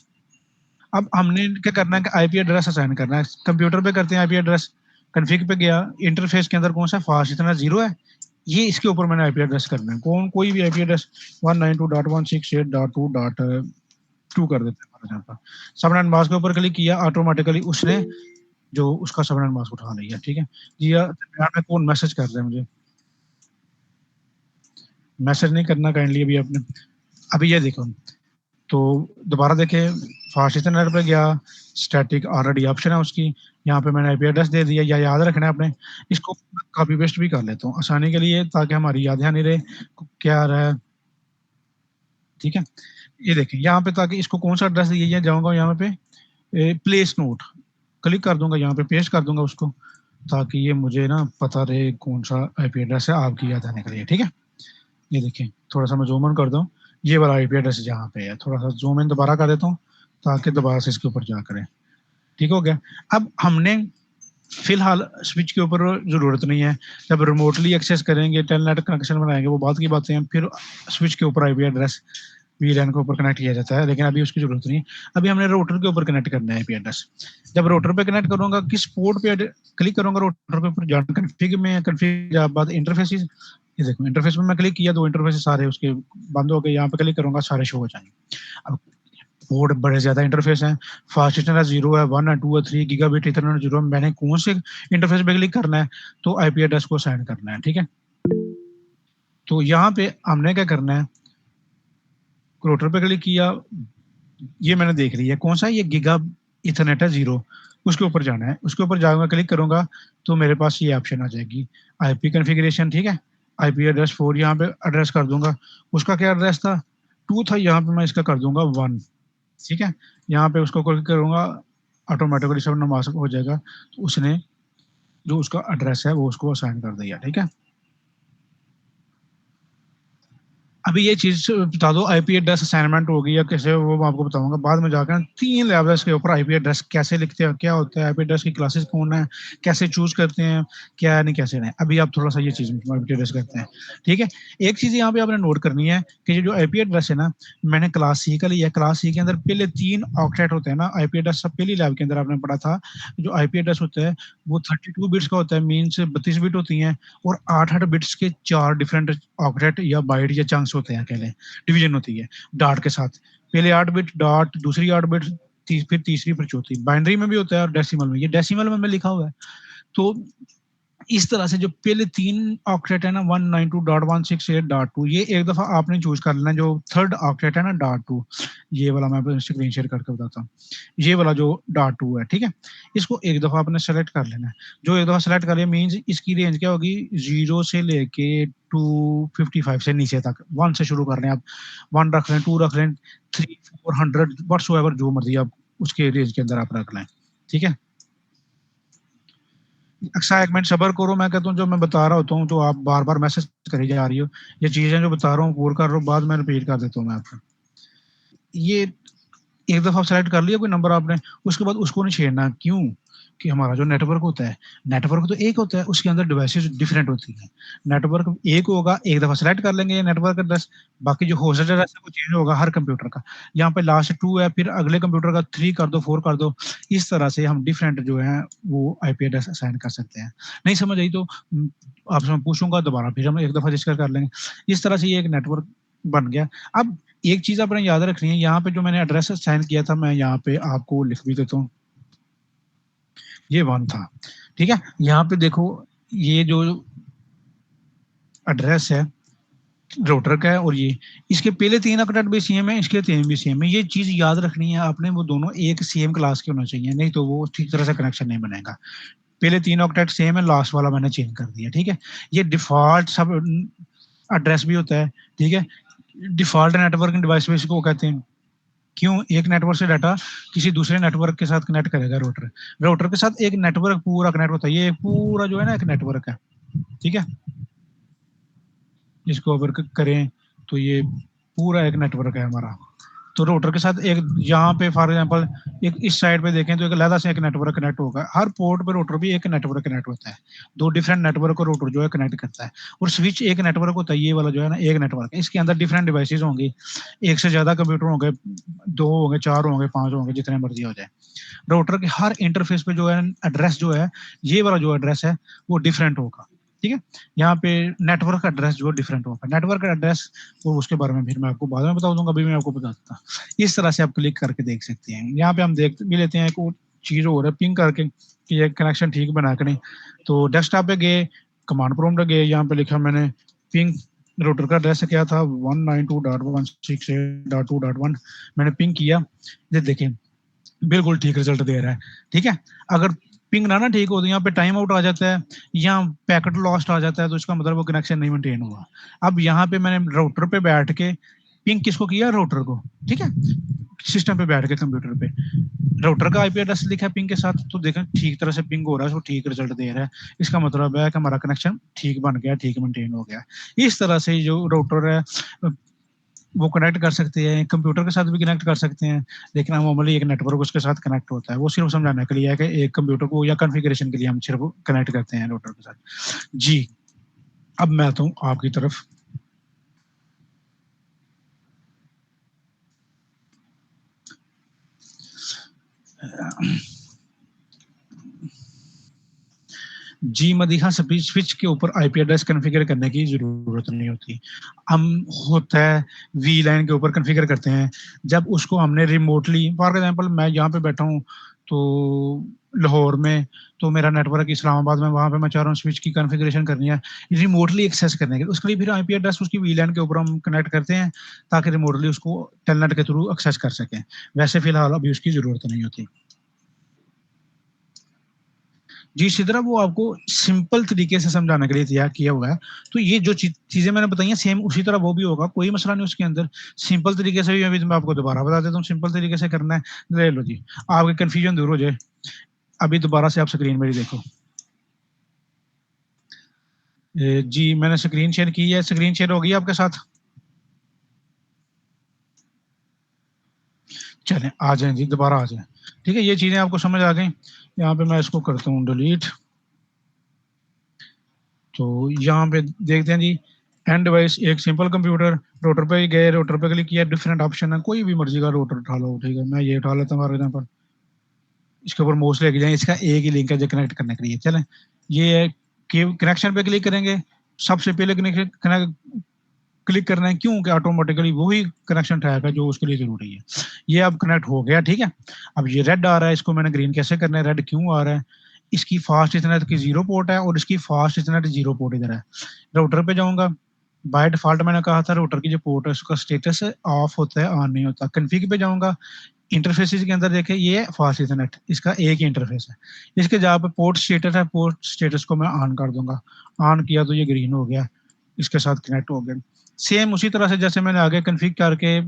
अब हमने क्या करना है कि आईपी एड्रेस असाइन करना है, कंप्यूटर पे करते हैं आईपी एड्रेस, कन्फिग पे गया, इंटरफेस के अंदर कौन सा फास्ट इथरनेट 0 है, ये इसके ऊपर मैंने आईपी एड्रेस करना है, कोई भी आईपी एड्रेस 192.168.2.2 कर देते हैं फॉर एग्जांपल। सबनेट मास्क के ऊपर क्लिक किया, ऑटोमेटिकली उसने जो उसका सबनेट मास्क उठा लिया, ठीक है जी। यहाँ पे कौन मैसेज कर रहे हैं मुझे, मैसेज नहीं करना काइंडली अभी आपने। अभी ये देखो तो दोबारा देखें, फास्ट इथरनेट पे गया, स्टैटिक ऑलरेडी ऑप्शन है उसकी, यहाँ पे मैंने आईपी एड्रेस दे दिया, या याद रखना है आपने, इसको कॉपी पेस्ट भी कर लेता हूँ आसानी के लिए ताकि हमारी याद नहीं रहे क्या आ रहा है, ठीक है। ये देखें यहाँ पे, ताकि इसको कौन सा एड्रेस दिया जाऊंगा, यहाँ पे प्लेस नोट क्लिक कर दूंगा, यहाँ पे पेस्ट कर दूंगा उसको, ताकि ये मुझे ना पता रहे कौन सा आईपी एड्रेस है आपकी याद आने के लिए, ठीक है। ये देखें थोड़ा सा मैं जूम इन कर दूं, ये वाला आईपी एड्रेस यहाँ पे है, थोड़ा सा जूम इन दोबारा कर देता हूँ ताकि दोबारा से इसके ऊपर जा करें, ठीक हो गया। अब हमने फिलहाल स्विच के ऊपर जरूरत नहीं है, जब रिमोटली एक्सेस करेंगे, टेलनेट कनेक्शन बनाएंगे, वो बात की बातें हैं, फिर स्विच के ऊपर आईपी एड्रेस वीलैन के ऊपर कनेक्ट किया जाता है, लेकिन अभी उसकी जरूरत नहीं है। अभी हमने रोटर के ऊपर कनेक्ट करना है आईपी एड्रेस। जब रोटर पे कनेक्ट करूंगा, किस पोर्ट पे क्लिक करूंगा, रोटर के ऊपर जाकर कन्फिग में, कन्फिग के बाद इंटरफेसेस, ये देखो इंटरफेस में मैं क्लिक किया तो इंटरफेस सारे उसके बंद हो गए, यहाँ पे क्लिक करूंगा सारे शो हो जाएंगे। अब पोर्ट बड़े ज्यादा इंटरफेस हैं, फास्ट इथरनेट 0 है, 1 है, 2 है, 3 गीगाबिट इथरनेट 0 है, मैंने कौन से इंटरफेस पे क्लिक करना है तो आईपी एड्रेस को असाइन करना है, ठीक है। तो यहाँ पे हमने क्या करना है, रोटर पे क्लिक किया, ये मैंने देख लिया कौन सा, ये गीगा इथरनेट है 0, उसके ऊपर जाना है, उसके ऊपर जाऊंगा, क्लिक करूंगा तो मेरे पास ये ऑप्शन आ जाएगी आईपी कॉन्फ़िगरेशन, ठीक है। आईपी एड्रेस 4 यहाँ पे एड्रेस कर दूंगा, उसका क्या एड्रेस था 2 था, यहाँ पे मैं इसका कर दूंगा 1, ठीक है। यहाँ पे उसको क्लिक करूंगा, ऑटोमेटिकली सब मास्क हो जाएगा, तो उसने जो उसका एड्रेस है वो उसको असाइन कर दिया, ठीक है। अभी ये चीज बता दो, आईपी एड्रेस असाइनमेंट होगी या कैसे, वो मैं आपको बताऊंगा बाद में जाकर। 3 लेवल्स के ऊपर आईपी एड्रेस कैसे लिखते हैं, क्या होता है आईपी एड्रेस की क्लासेस कौन है, कैसे चूज करते हैं, क्या नहीं कैसे नहीं, अभी आप थोड़ा सा ये चीज एड्रेस करते हैं, ठीक है। एक चीज यहाँ पे आपने नोट करनी है कि ये जो आईपी एड्रेस है ना, मैंने क्लास सी का लिया, क्लास सी के अंदर पहले 3 ऑक्टेट होते हैं ना आईपी एड्रेस, सब पहली लैब के अंदर आपने पढ़ा था। जो आईपी एड्रेस होता है वो 32 बिट्स का होता है, मीन्स 32 बिट होती है, और 8 बिट्स के 4 डिफरेंट ऑक्टेट या बाइट या चंक्स होते हैं अकेले, डिवीजन होती है डॉट के साथ, पहले 8 बिट डॉट, दूसरी 8 बिट, फिर तीसरी, फिर चौथी। बाइनरी में भी होता है और डेसिमल में, ये डेसिमल में लिखा हुआ है। तो इस तरह से जो पहले 3 ऑक्टेट है ना 192.168.2, ये एक दफा आपने चूज कर लेना। जो थर्ड ऑक्टेट है ना .2, ये वाला मैं स्क्रीन शेयर करके बताता हूँ, ये वाला जो .2 है, ठीक है, इसको एक दफा आपने सेलेक्ट कर लेना है। जो एक दफा सेलेक्ट कर लिया मींस इसकी रेंज क्या होगी, 0 से लेके 255 से नीचे तक, 1 से शुरू कर रहे हैं आप, 1 रख लें, 2 रख लें, 3 400 व्हाटसोएवर जो मर्जी आप उसके रेंज के अंदर आप रख लें, ठीक है। अच्छा एक मिनट सब्र करो, मैं कहता हूँ जो मैं बता रहा होता हूँ, जो आप बार बार मैसेज करी जा रही हो, ये चीजें जो बता रहा हूँ पूरा कर रहा हूँ, बाद में रिपीट कर देता हूँ मैं आपको। ये एक दफा सेलेक्ट कर लिया कोई नंबर आपने, उसके बाद उसको नहीं छेड़ना। क्यों कि हमारा जो नेटवर्क होता है, नेटवर्क तो एक होता है, उसके अंदर डिवाइसेस डिफरेंट होती हैं। नेटवर्क एक होगा, एक दफा सेलेक्ट कर लेंगे ये नेटवर्क एड्रेस, बाकी जो होस्ट एड्रेस है वो चेंज होगा हर कंप्यूटर का। यहाँ पे लास्ट 2 है, फिर अगले कंप्यूटर का 3 कर दो, 4 कर दो, इस तरह से हम डिफरेंट जो है वो आईपी एड्रेस असाइन कर सकते हैं। नहीं समझ आई तो आपसे मैं पूछूंगा दोबारा, फिर हम एक दफा डिस्कस कर लेंगे। इस तरह से ये एक नेटवर्क बन गया। अब एक चीज आपने याद रखनी है, यहाँ पे जो मैंने एड्रेस असाइन किया था, मैं यहाँ पे आपको लिख भी देता हूँ, ये 1 था, ठीक है। यहाँ पे देखो ये जो एड्रेस है राउटर का है, और ये इसके पहले 3 ऑक्टेट भी सेम है, इसके 3 भी सेम है। ये चीज याद रखनी है आपने, वो दोनों एक सेम क्लास के होना चाहिए, नहीं तो वो ठीक तरह से कनेक्शन नहीं बनेगा। पहले 3 ऑक्टेट सेम है, लास्ट वाला मैंने चेंज कर दिया, ठीक है। ये डिफॉल्ट सब एड्रेस भी होता है, ठीक है। डिफॉल्ट नेटवर्किंग डिवाइस भी इसको कहते हैं। क्यों, एक नेटवर्क से डाटा किसी दूसरे नेटवर्क के साथ कनेक्ट करेगा राउटर, राउटर के साथ एक नेटवर्क पूरा कनेक्ट होता है। ये पूरा जो है ना एक नेटवर्क है, ठीक है। इसको अगर करें तो ये पूरा एक नेटवर्क है हमारा। तो राउटर के साथ एक यहाँ पे फॉर एग्जांपल एक इस साइड पे देखें तो एक अलग से एक नेटवर्क कनेक्ट होगा। हर पोर्ट पे राउटर भी एक नेटवर्क कनेक्ट होता है, 2 डिफरेंट नेटवर्क को राउटर जो है कनेक्ट करता है। और स्विच एक नेटवर्क होता है, ये वाला जो है ना एक नेटवर्क है, इसके अंदर डिफरेंट डिवाइसेस होंगे, एक से ज्यादा कंप्यूटर होंगे, 2 होंगे, 4 होंगे, 5 होंगे, जितने मर्जी हो जाए। राउटर के हर इंटरफेस पे जो है एड्रेस जो है, ये वाला जो एड्रेस है वो डिफरेंट होगा, ठीक है। यहाँ पे नेटवर्क एड्रेस जो डिफरेंट होगा, नेटवर्क एड्रेस वो उसके बारे में फिर मैं आपको बाद में बता दूंगा, अभी मैं आपको बताता हूँ। इस तरह से आप क्लिक करके देख सकते हैं। यहाँ पे हम देख भी लेते हैं एक चीज हो रहा है पिंग करके कि ये कनेक्शन ठीक बना के नहीं। तो डेस्कटॉप पे गए, कमांड प्रॉम्प्ट गए, यहाँ पे लिखा मैंने पिंग, राउटर का एड्रेस क्या था 192.168.2.1, मैंने पिंग किया, ये देखें बिल्कुल ठीक रिजल्ट दे रहा है, ठीक है। अगर पिंग ना ठीक हो तो यहाँ पे टाइम आउट आ जाता है, यहाँ पैकेट लॉस्ट आ जाता है, तो इसका मतलब वो कनेक्शन नहीं मेंटेन हुआ। अब यहाँ पे मैंने राउटर पे बैठ के पिंग किसको किया, राउटर को, ठीक है। सिस्टम पे बैठ के कंप्यूटर पे राउटर का आईपी एड्रेस लिखा है पिंग के साथ, तो देखें ठीक तरह से पिंग हो रहा है, वो ठीक रिजल्ट दे रहा है। इसका मतलब है कि हमारा कनेक्शन ठीक बन गया, ठीक मेंटेन हो गया। इस तरह से जो राउटर है वो कनेक्ट कर सकते हैं, कंप्यूटर के साथ भी कनेक्ट कर सकते हैं, लेकिन नॉर्मली एक नेटवर्क उसके साथ कनेक्ट होता है। वो सिर्फ समझाने के लिए है कि एक कंप्यूटर को या कॉन्फ़िगरेशन के लिए हम सिर्फ कनेक्ट करते हैं राउटर के साथ। जी अब मैं आता हूँ आपकी तरफ। जी मदीहा, स्विच के ऊपर आईपी एड्रेस कॉन्फ़िगर करने की जरूरत नहीं होती। हम होता है वी लाइन के ऊपर कॉन्फ़िगर करते हैं, जब उसको हमने रिमोटली, फॉर एग्जांपल मैं यहाँ पे बैठा हूँ तो लाहौर में, तो मेरा नेटवर्क इस्लामाबाद में, वहाँ पे मैं चाह रहा हूँ स्विच की कॉन्फ़िगरेशन करनी है रिमोटली एक्सेस करने के लिए, उसके लिए फिर आईपी एड्रेस उसकी वी लाइन के ऊपर हम कनेक्ट करते हैं ताकि रिमोटली उसको टेलनेट के थ्रू एक्सेस कर सकें। वैसे फिलहाल अभी उसकी जरूरत नहीं होती। जी, इसी तरह वो आपको सिंपल तरीके से समझाने के लिए तैयार किया हुआ है। तो ये जो चीज़ें मैंने बताई हैं सेम उसी तरह वो भी होगा, कोई मसला नहीं उसके अंदर। सिंपल तरीके से भी अभी मैं आपको दोबारा बता देता हूँ, सिंपल तरीके से करना है। ले लो जी, आपके कन्फ्यूजन दूर हो जाए। अभी दोबारा से आप स्क्रीन मेरी देखो। जी मैंने स्क्रीन शेयर की है, स्क्रीन शेयर हो गई आपके साथ? चलें आ जाएँ जी, दोबारा आ जाएँ। ठीक है, ये चीज़ें आपको समझ आ गई। यहाँ पे मैं इसको करता हूँ डिलीट। तो यहाँ पे देखते हैं जी, एंड डिवाइस एक सिंपल कंप्यूटर, राउटर पे गए, राउटर पे क्लिक किया, डिफरेंट ऑप्शन है, कोई भी मर्जी का राउटर उठा लो, ठीक है। मैं ये उठा लेता हूँ फॉर एग्जांपल, इसके ऊपर माउस लेके जाएं, इसका एक ही लिंक है जो कनेक्ट करने के लिए। चलें, ये कनेक्शन पे क्लिक करेंगे, सबसे पहले क्लिक करना है, क्यों कि ऑटोमेटिकली वही कनेक्शन उठाएगा जो उसके लिए जरूरी है। ये अब कनेक्ट हो गया, ठीक है। अब ये रेड आ रहा है, इसको मैंने ग्रीन कैसे करना है, रेड क्यों आ रहा है, इसकी फास्ट इथरनेट की 0 पोर्ट है और इसकी फास्ट इथरनेट 0 पोर्ट इधर है। राउटर पे जाऊंगा, बाय डिफॉल्ट मैंने कहा था राउटर की जो पोर्ट है उसका स्टेटस ऑफ होता है, ऑन नहीं होता। कन्फिग पे जाऊंगा, इंटरफेसेस के अंदर देखें ये फास्ट इथरनेट, इसका एक ही इंटरफेस है। इसके जहाँ पे पोर्ट स्टेटस है, पोर्ट स्टेटस को मैं ऑन कर दूंगा, ऑन किया तो ये ग्रीन हो गया, इसके साथ कनेक्ट हो गया। सेम उसी तरह से जैसे मैंने आगे कन्फिग करके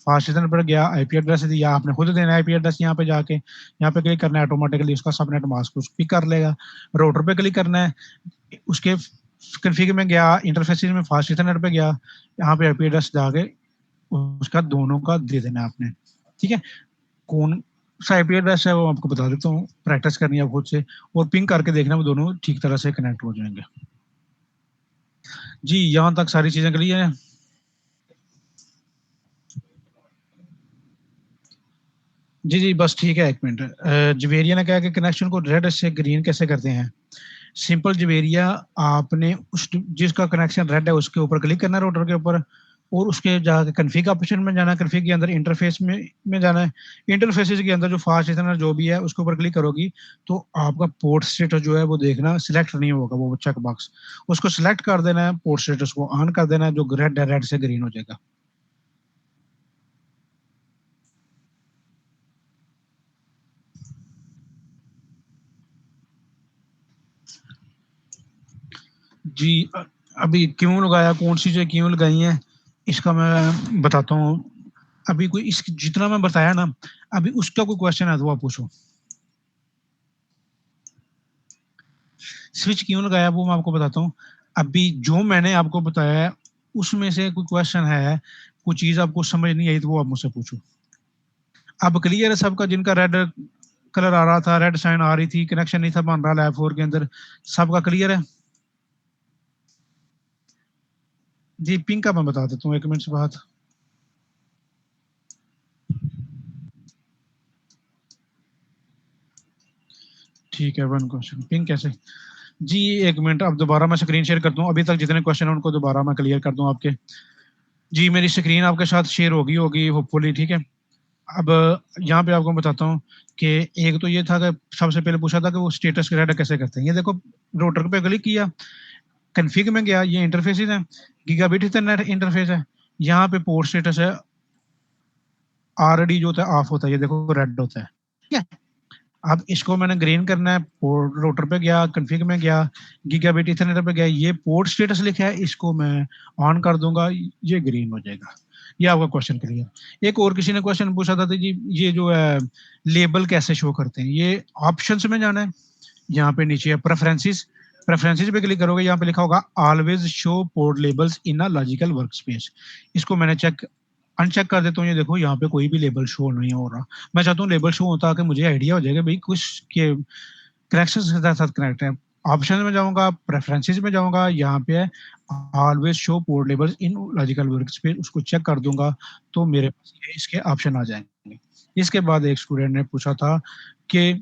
फास्ट इथरनेट पर गया, आईपी एड्रेस दिया, आपने खुद देना है आईपी एड्रेस, यहाँ पे जाके यहाँ पे क्लिक करना है, ऑटोमेटिकली उसका सबनेट मास्क पिक कर लेगा। राउटर पे क्लिक करना है, उसके कन्फिग में गया, इंटरफेस में फास्ट इथरनेट पे गया, यहाँ पे आईपी एड्रेस जाके उसका दोनों का दे देना है आपने, ठीक है। कौन सा आईपी एड्रेस है वो आपको बता देता हूँ, प्रैक्टिस करनी है खुद से और पिंग करके देखना, वो दोनों ठीक तरह से कनेक्ट हो जाएंगे। जी यहाँ तक सारी चीजें क्लियर है। जी जी बस ठीक है, एक मिनट। जवेरिया ने कहा कि कनेक्शन को रेड से ग्रीन कैसे करते हैं। सिंपल जवेरिया, आपने उस जिसका कनेक्शन रेड है उसके ऊपर क्लिक करना है, राउटर के ऊपर, और उसके जाके कन्फिग ऑप्शन में जाना है, कन्फिग के अंदर इंटरफेस में जाना है, इंटरफेसेस के अंदर जो फास्ट इथरनेट जो भी है उसके ऊपर क्लिक करोगी तो आपका पोर्ट स्टेटस जो है वो देखना सिलेक्ट नहीं होगा, वो चेक बॉक्स उसको सिलेक्ट कर देना है, पोर्ट स्टेटस को ऑन कर देना है, जो रेड है रेड से ग्रीन हो जाएगा। जी अभी क्यों लगाया, कौन सी चीजें क्यों लगाई हैं, इसका मैं बताता हूँ। अभी कोई इस जितना मैं बताया ना, अभी उसका कोई क्वेश्चन है तो आप पूछो। स्विच क्यों लगाया वो मैं आपको बताता हूँ। अभी जो मैंने आपको बताया है उसमें से कोई क्वेश्चन है, कोई चीज आपको समझ नहीं आई तो वो आप मुझसे पूछो। अब क्लियर है सबका, जिनका रेड कलर आ रहा था, रेड साइन आ रही थी, कनेक्शन नहीं था बन रहा लैब 4 के अंदर, सबका क्लियर है। जी पिंक का मैं बता देता हूँ, 1 मिनट से बाद। ठीक है, वन क्वेश्चन पिंक कैसे। जी 1 मिनट, अब दोबारा मैं स्क्रीन शेयर करता हूँ, अभी तक जितने क्वेश्चन है उनको दोबारा मैं क्लियर कर दूँ आपके। जी मेरी स्क्रीन आपके साथ शेयर होगी होगी होपफुली, ठीक है। अब यहाँ पे आपको बताता हूँ कि एक तो ये था कि सबसे पहले पूछा था कि वो स्टेटस रेड कैसे करते हैं। ये देखो, राउटर पे क्लिक किया, कन्फिग में गया, ये इंटरफेसेस है, गीगाबिट इथरनेट इंटरफेस है, यहाँ पे पोर्ट स्टेटस है ऑलरेडी जो होता है ऑफ होता है, ये देखो रेड होता है, ठीक है। अब इसको मैंने ग्रीन करना है, पोर्ट राउटर पे गया, कन्फिग में गया, गीगाबिट इथरनेट पे गया, ये पोर्ट स्टेटस लिखा है, इसको मैं ऑन कर दूंगा, ये ग्रीन हो जाएगा। ये आपका क्वेश्चन क्लियर। एक और किसी ने क्वेश्चन पूछा था, तो जी ये जो है लेबल कैसे शो करते हैं, ये ऑप्शंस में जाना है, यहाँ पे नीचे है प्रेफरेंसेस, प्रेफरेंसेस पे क्लिक करोगे, यहाँ पे लिखा होगा always show port labels in a logical workspace. इसको मैंने अनचेक कर देता हूँ, ये देखो यहाँ पे कोई भी लेबल शो नहीं हो रहा। मैं चाहता हूँ लेबल शो होता कि मुझे आइडिया हो जाएगा भाई कुछ के कनेक्शन के साथ कनेक्ट है। ऑप्शन में जाऊंगा, प्रेफरेंसेस में जाऊंगा, यहाँ पे है ऑलवेज शो पोर्ट लेबल्स इन लॉजिकल वर्कस्पेस, उसको चेक कर दूंगा तो मेरे पास ये इसके ऑप्शन आ जाएंगे। इसके बाद एक स्टूडेंट ने पूछा था कि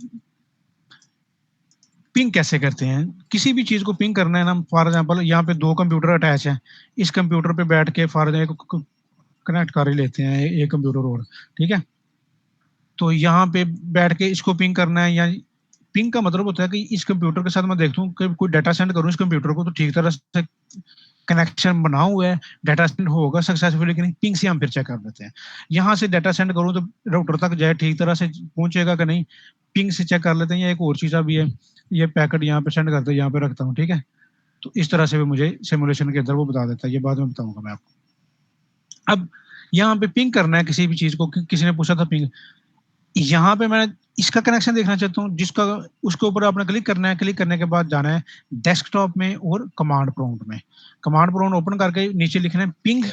पिंग कैसे करते हैं। किसी भी चीज को पिंग करना है ना, फॉर एग्जांपल यहाँ पे 2 कंप्यूटर अटैच हैं, इस कंप्यूटर पे बैठ के फॉर एग्जांपल कनेक्ट कर ही लेते हैं एक कंप्यूटर और, ठीक है। तो यहाँ पे बैठ के इसको पिंग करना है, या पिंग का मतलब होता है कि इस कंप्यूटर के साथ मैं देखता हूँ कि कोई डाटा सेंड करूँ इस कंप्यूटर को तो ठीक तरह से कनेक्शन बना हुआ है, डाटा सेंड होगा सक्सेसफुली कि नहीं, पिंग से हम फिर चेक कर लेते हैं। यहाँ से डाटा सेंड करूँ तो राउटर तक जाए ठीक तरह से पहुंचेगा कि नहीं, पिंग से चेक कर लेते हैं। या एक और चीज भी है, ये पैकेट यहाँ पे सेंड करते हैं, यहाँ पे रखता हूँ, ठीक है। तो इस तरह से भी मुझे सिमुलेशन के अंदर वो बता देता है, ये बाद में बताऊंगा मैं आपको। अब यहाँ पे पिंग करना है किसी भी चीज को, किसी ने पूछा था पिंग, यहाँ पे मैं इसका कनेक्शन देखना चाहता हूँ, जिसका उसके ऊपर आपने क्लिक करना है, क्लिक करने के बाद जाना है डेस्कटॉप में और कमांड प्रॉम्प्ट में, कमांड प्रॉम्प्ट ओपन करके नीचे लिखना है पिंग,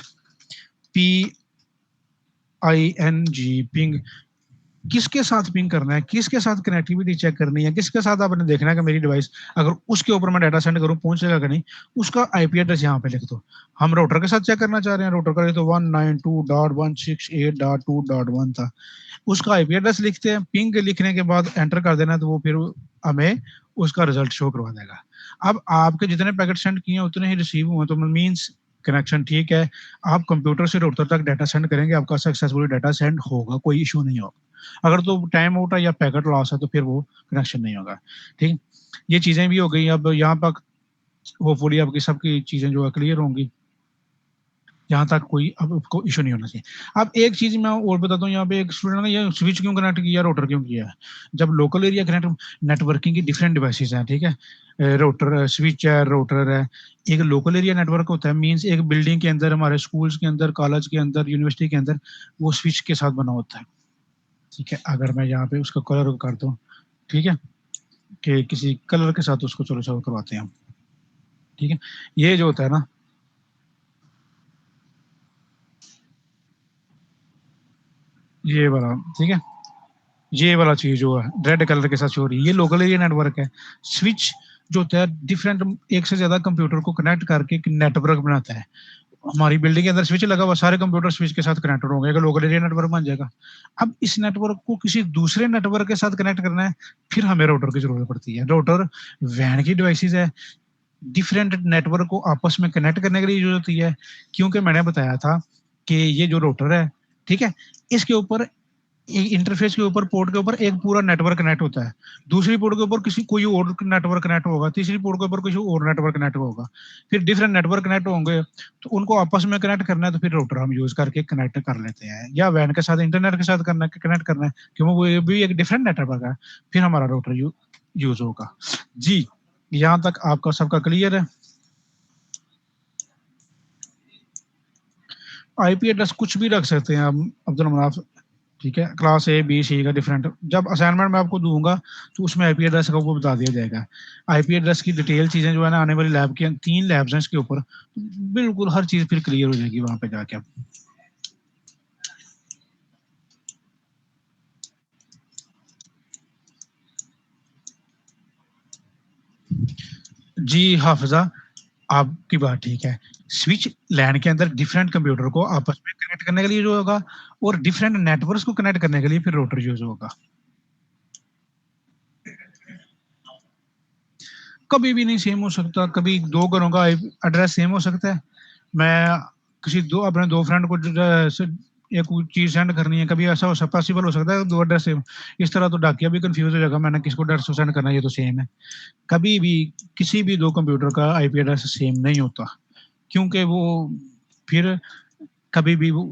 PING पिंग। किसके साथ पिंग करना है, किसके साथ कनेक्टिविटी चेक करनी है, किसके साथ आपने देखना है कि मेरी डिवाइस अगर उसके ऊपर मैं डाटा सेंड करूं पहुंचेगा कि नहीं, उसका आईपी एड्रेस यहाँ पे लिख दो। हम राउटर के साथ चेक करना चाह रहे हैं, राउटर का तो 192.168.2.1 था, उसका आईपी एड्रेस लिखते हैं, पिंग लिखने के बाद एंटर कर देना, तो वो फिर हमें उसका रिजल्ट शो करवा देगा। अब आपके जितने पैकेट सेंड किए उतने ही रिसीव हुए, तो मीन्स कनेक्शन ठीक है, आप कंप्यूटर से राउटर तक डाटा सेंड करेंगे, आपका सक्सेसफुली डाटा सेंड होगा, कोई इशू नहीं होगा। अगर तो टाइम आउट है या पैकेट लॉस है तो फिर वो कनेक्शन नहीं होगा। ठीक, ये चीज़ें भी हो गई। अब यहाँ तक होपफुली आपकी सबकी चीज़ें जो है क्लियर होंगी, यहाँ तक कोई अब आपको इशू नहीं होना चाहिए। अब एक चीज़ मैं और बताता हूँ, यहाँ पे एक स्टूडेंट ने ये स्विच क्यों कनेक्ट किया, राउटर क्यों किया है। जब लोकल एरिया कनेक्ट, नेटवर्किंग की डिफरेंट डिवाइसेस हैं, ठीक है, राउटर स्विच है, राउटर है। एक लोकल एरिया नेटवर्क होता है, मीन्स एक बिल्डिंग के अंदर, हमारे स्कूल्स के अंदर, कॉलेज के अंदर, यूनिवर्सिटी के अंदर वो स्विच के साथ बना होता है। ठीक है, अगर मैं यहाँ पे उसका कलर कर दूँ, ठीक है, कि किसी कलर के साथ उसको चलो चालू करवाते हैं हम। ठीक है, ये जो होता है ना, ये वाला, ठीक है, ये वाला चीज जो है रेड कलर के साथ शो हो रही है, ये लोकल एरिया नेटवर्क है। स्विच जो होता है डिफरेंट, एक से ज्यादा कंप्यूटर को कनेक्ट करके एक नेटवर्क बनाता है। हमारी बिल्डिंग के अंदर स्विच लगा हुआ, सारे कंप्यूटर स्विच के साथ कनेक्टेड होंगे, लोकल एरिया नेटवर्क बन जाएगा। अब इस नेटवर्क को किसी दूसरे नेटवर्क के साथ कनेक्ट करना है, फिर हमें राउटर की जरूरत पड़ती है। राउटर वैन की डिवाइसेस है, डिफरेंट नेटवर्क को आपस में कनेक्ट करने के लिए यूज होती है। क्योंकि मैंने बताया था कि ये जो राउटर है, ठीक है, इसके ऊपर इंटरफेस के ऊपर, पोर्ट के ऊपर एक पूरा नेटवर्क कनेक्ट होता है। दूसरी पोर्ट के ऊपर किसी कोई और नेटवर्क कनेक्ट होगा, तीसरी पोर्ट के ऊपर किसी और नेटवर्क कनेक्ट होगा, फिर डिफरेंट नेटवर्क कनेक्ट होंगे, तो उनको आपस में कनेक्ट करना है, तो फिर राउटर हम यूज करके कनेक्ट कर लेते हैं। या वैन के साथ, इंटरनेट के साथ करना, कनेक्ट करना है, क्योंकि वो भी एक डिफरेंट नेटवर्क है, फिर हमारा राउटर यूज होगा। जी, यहाँ तक आपका सबका क्लियर है। आईपी एड्रेस कुछ भी रख सकते हैं आप अब्दुल मनाफ, ठीक है, क्लास ए बी सी का डिफरेंट। जब असाइनमेंट मैं आपको दूंगा तो उसमें आईपी एड्रेस का वो बता दिया जाएगा। आईपी एड्रेस की डिटेल चीजें जो है ना, आने वाली लैब की 3 लैब्स हैं इसके ऊपर, बिल्कुल हर चीज फिर क्लियर हो जाएगी वहां पे जाके। जी हाफिजा, आपकी बात ठीक है। स्विच लैन के अंदर डिफरेंट कंप्यूटर को आपस में कनेक्ट करने के लिए जो होगा, और डिफरेंट नेटवर्क्स को कनेक्ट करने के लिए फिर राउटर यूज होगा। कभी भी नहीं सेम हो सकता, कभी दो घरों का एड्रेस सेम हो सकता है। मैं किसी दो अपने दो फ्रेंड को एक चीज सेंड करनी है, कभी ऐसा हो सकता, पॉसिबल हो सकता है दो एड्रेस सेम। इस तरह तो डाकिया भी कंफ्यूज हो जाएगा, मैंने किसको एड्रेस सेंड करना है, ये तो सेम है। कभी भी किसी भी दो कंप्यूटर का आईपी एड्रेस सेम नहीं होता, क्योंकि वो फिर कभी भी वो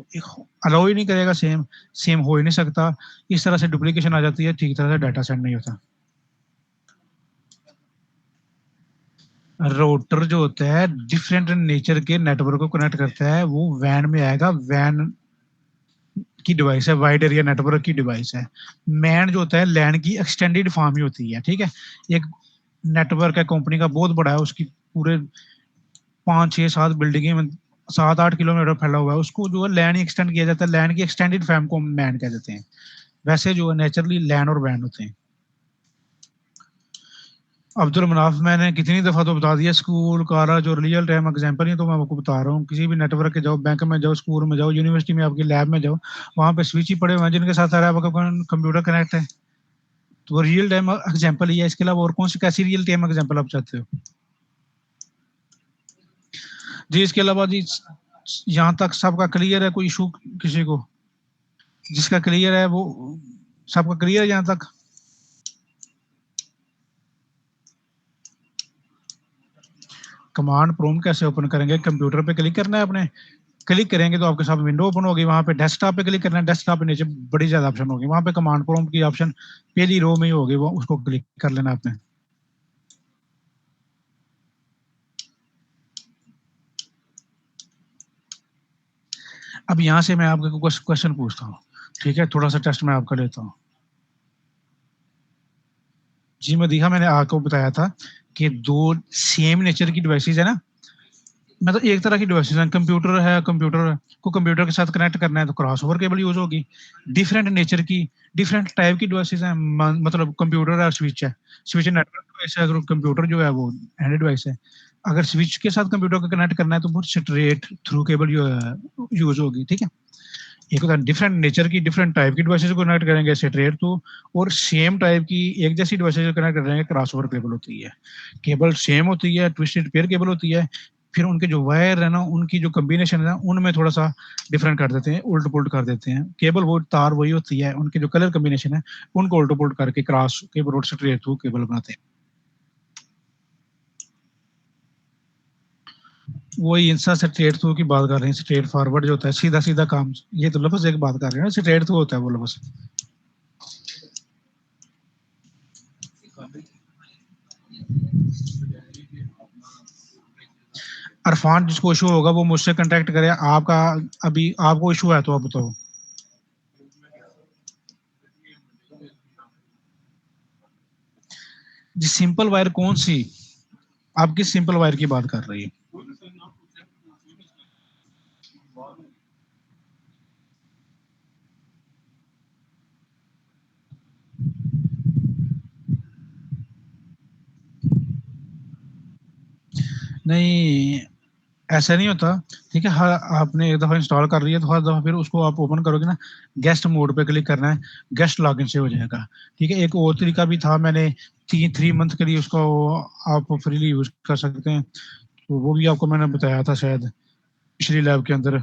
अलाउ ही नहीं करेगा, सेम सेम हो ही नहीं सकता। इस तरह से डुप्लीकेशन आ जाती है, ठीक तरह से डाटा सेंड नहीं होता। राउटर जो होता है डिफरेंट नेचर के नेटवर्क को कनेक्ट करता है, वो वैन में आएगा। वैन की डिवाइस है, वाइड एरिया नेटवर्क की डिवाइस है। मैन जो होता है लैन की एक्सटेंडेड फॉर्म ही होती है। ठीक है, एक नेटवर्क है कंपनी का बहुत बड़ा है, उसकी पूरे 5 6 7 बिल्डिंगे में 7 8 किलोमीटर फैला हुआ है, उसको जो है लैन ही एक्सटेंड किया जाता है। लैन की एक्सटेंडेड फॉर्म को मैन कह देते हैं। वैसे जो है नेचुरली लैन और वैन होते हैं। अब्दुल मनाफ, मैंने कितनी दफ़ा तो बता दिया, स्कूल कॉलेज और रियल टाइम एग्जाम्पल ही तो मैं आपको बता रहा हूँ। किसी भी नेटवर्क के जाओ, बैंक में जाओ, स्कूल में जाओ, यूनिवर्सिटी में आपकी लैब में जाओ, वहाँ पे स्विच ही पड़े हुए हैं जिनके साथ सारा आपका कंप्यूटर कनेक्ट है। तो वो रियल टाइम एग्जाम्पल ही है, इसके अलावा और कौन सी कैसी रियल टाइम एग्जाम्पल आप चाहते हो। जी, इसके अलावा जी यहाँ तक सबका क्लियर है, कोई इशू किसी को? जिसका क्लियर है वो सबका क्लियर है यहाँ तक? कमांड प्रॉम्प्ट कैसे ओपन करेंगे? कंप्यूटर पे क्लिक करना है अपने, क्लिक करेंगे तो आपके सामने विंडो ओपन होगी। वहां पे डेस्कटॉप पे क्लिक करना है, डेस्कटॉप पे नीचे बड़ी ज्यादा ऑप्शन होगी, वहां पे कमांड प्रॉम्प्ट की ऑप्शन पहली रो में ही होगी, वो उसको क्लिक कर लेना आपने। अब यहाँ से मैं आपको क्वेश्चन पूछता हूँ, ठीक है, थोड़ा सा टेस्ट मैं आपका लेता हूँ। जी मदीहा, मैंने आपको बताया था कि दो सेम नेचर की डिवाइसेस है ना, मतलब एक तरह की डिवाइसेस हैं। कंप्यूटर है, कंप्यूटर को कंप्यूटर के साथ कनेक्ट करना है तो क्रॉस ओवर केबल यूज होगी। डिफरेंट नेचर की, डिफरेंट टाइप की डिवाइसेस हैं, मतलब कंप्यूटर और स्विच है। स्विच नेटवर्क डिवाइस है, अगर कंप्यूटर जो है वो हैंड डिवाइस है। अगर स्विच के साथ कंप्यूटर को कनेक्ट करना है तो बहुत स्ट्रेट थ्रू केबल यूज होगी। ठीक है, एक होता है डिफरेंट नेचर की, डिफरेंट टाइप की डिवाइसेस को कनेक्ट करेंगे स्ट्रेट थ्रू, और सेम टाइप की एक जैसी डिवाइसेस को कनेक्ट करेंगे क्रॉस ओवर केबल होती है। केबल सेम होती है, ट्विस्टेड पेयर केबल होती है, फिर उनके जो वायर है ना, उनकी जो कॉम्बिनेशन है ना, उनमें थोड़ा सा डिफरेंट कर देते हैं, उल्ट पुल्ट कर देते हैं। केबल वो तार वही होती है, उनके जो कलर कॉम्बिनेशन है उनको उल्ट पुल्ट करके cross cable road straight through cable बनाते हैं। वही इंस्टा स्ट्रेट थ्रू की बात कर रहे हैं, स्ट्रेट फॉरवर्ड जो होता है सीधा सीधा काम, ये तो लफ्ज एक बात कर रहे हैं ना, स्ट्रेट थ्रू होता है वो लफ्ज। अरफान जिसको इशू होगा वो मुझसे कांटेक्ट करे। आपका अभी आपको इशू है तो आप बताओ। जी सिंपल वायर कौन सी, आप किस सिंपल वायर की बात कर रही है? नहीं ऐसा नहीं होता, ठीक है। हर आपने एक दफा इंस्टॉल कर लिया तो हर दफा फिर उसको आप ओपन करोगे ना, गेस्ट मोड पे क्लिक करना है, गेस्ट लॉगिन से हो जाएगा। ठीक है, एक और तरीका भी था, मैंने 3 मंथ के लिए उसको आप फ्रीली यूज कर सकते हैं, तो वो भी आपको मैंने बताया था शायद पिछली लैब के अंदर।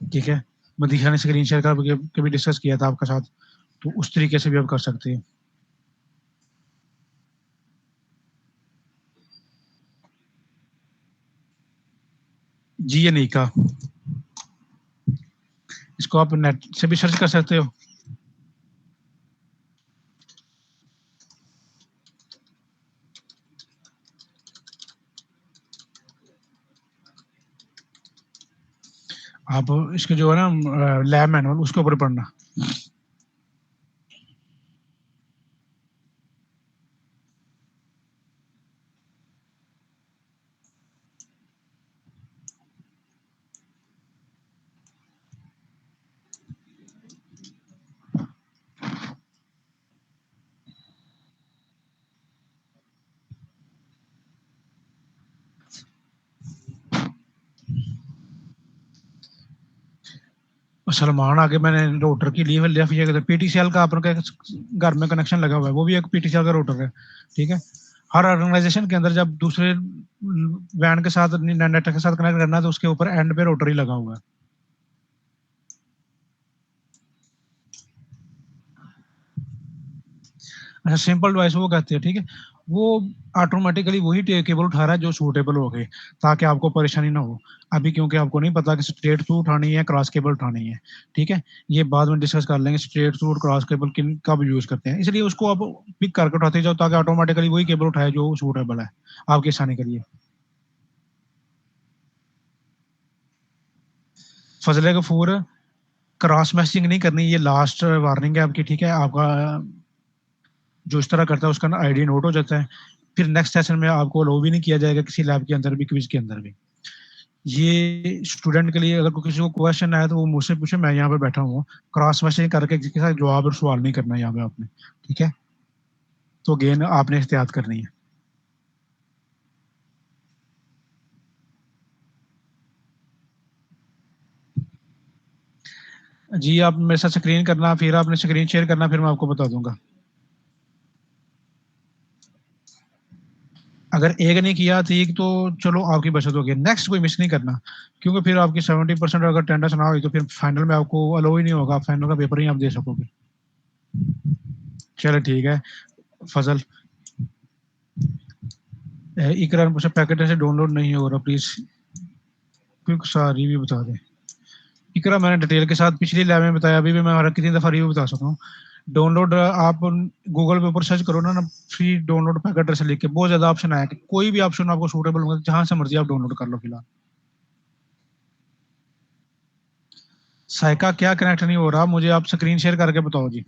ठीक है, मदीहा ने स्क्रीन शेयर कर कभी डिस्कस किया था आपके साथ, तो उस तरीके से भी आप कर सकते हैं। जी ये नहीं का, इसको आप नेट से भी सर्च कर सकते हो। आप इसके जो है ना लैब मैनुअल उसके ऊपर पढ़ना। सलमान आगे मैंने रोटर की ली लिया, फिर पीटीसीएल का आपके घर में कनेक्शन लगा हुआ है, वो भी एक पीटीसीएल का रोटर है। ठीक है, हर ऑर्गेनाइजेशन के अंदर जब दूसरे वैन के साथ नेट के साथ कनेक्ट करना है तो उसके ऊपर एंड पे रोटर ही लगा हुआ है। अच्छा सिंपल डिवाइस वो कहते हैं, ठीक है, वो ऑटोमेटिकली वही केबल उठा रहा है जो सूटेबल हो गए, ताकि आपको परेशानी ना हो। अभी क्योंकि आपको नहीं पता कि स्ट्रेट थ्रू उठानी है क्रॉस केबल उठानी है, ठीक है, ये बाद में डिस्कस कर लेंगे स्ट्रेट थ्रू और क्रॉस केबल किन कब यूज करते हैं। इसलिए उसको आप पिक करके उठाते जाओ ताकि ऑटोमेटिकली वही केबल उठाए जो सूटेबल है आपकी आसानी के लिए। फजले गफूर, क्रॉस मैचिंग नहीं करनी, ये लास्ट वार्निंग है आपकी। ठीक है, आपका जो इस तरह करता है उसका ना आईडी नोट हो जाता है, फिर नेक्स्ट सेशन में आपको अलाउ भी नहीं किया जाएगा किसी लैब के अंदर भी, क्विज के अंदर भी। ये स्टूडेंट के लिए, अगर किसी को क्वेश्चन आया तो वो मुझसे पूछे, मैं यहाँ पे बैठा हूँ, क्रॉस मैचिंग करके किसी के साथ जवाब और सवाल नहीं करना है यहाँ पे आपने। ठीक है, तो गेन आपने एहतियात करनी है। जी आप मेरे साथ स्क्रीन करना, फिर आपने स्क्रीन शेयर करना, फिर मैं आपको बता दूंगा। अगर एक नहीं किया ठीक तो चलो आपकी बचत होगी, नेक्स्ट कोई मिस नहीं करना, क्योंकि फिर आपकी 70% अगर अटेंडेंस ना हुई तो फिर फाइनल में आपको अलाउ ही नहीं होगा, फाइनल का पेपर ही आप दे सकोगे। चलो ठीक है फजल, इकरार मुझसे पैकेट ऐसे डाउनलोड नहीं हो रहा, प्लीज क्विक सा रिव्यू बता दें। इकरा मैंने डिटेल के साथ पिछली लैब में बताया, अभी भी मैं और कितनी दफा रिव्यू बता सकता हूँ। डाउनलोड आप गूगल पे ऊपर सर्च करो ना, फ्री डाउनलोड पैकेट से लिख के बहुत ज्यादा ऑप्शन आया कि कोई भी ऑप्शन आपको सूटेबल होगा जहां से मर्जी आप डाउनलोड कर लो। फिलहाल साइका क्या कनेक्ट नहीं हो रहा, मुझे आप स्क्रीन शेयर करके बताओ जी।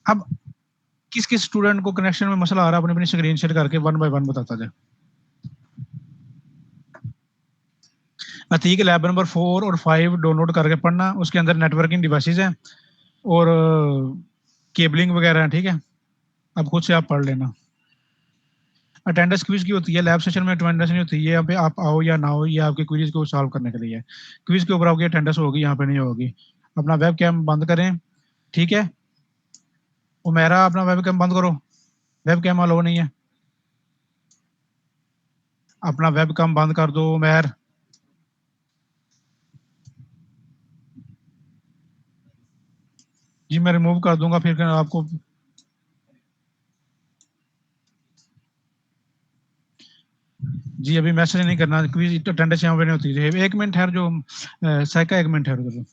अब किस किस स्टूडेंट को कनेक्शन में मसला आ रहा है, अपनी अपनी स्क्रीन शेयर करके वन बाय वन बताता जाए। अतीक लैब नंबर 4 और 5 डाउनलोड करके पढ़ना, उसके अंदर नेटवर्किंग डिवाइसेज हैं और केबलिंग वगैरह है। ठीक है, अब खुद से आप पढ़ लेना। अटेंडेंस क्विज की होती है, लैब सेशन में अटेंडेंस नहीं होती है, यहाँ पे आप आओ या ना हो, ये आपके क्विज को सॉल्व करने के लिए है। क्विज के ऊपर आपकी अटेंडेंस होगी, यहाँ पे नहीं होगी। अपना वेब कैम बंद करें, ठीक है, उमेरा अपना वेब कैम बंद करो, वेब कैम अलाउ नहीं है। अपना वेब कम बंद कर दो उमैर। जी मैं रिमूव कर दूंगा फिर आपको। जी अभी मैसेज नहीं करना, क्विज अटेंडेंस यहाँ पे नहीं होती है। 1 मिनट है जो साइका 1 मिनट है उधर।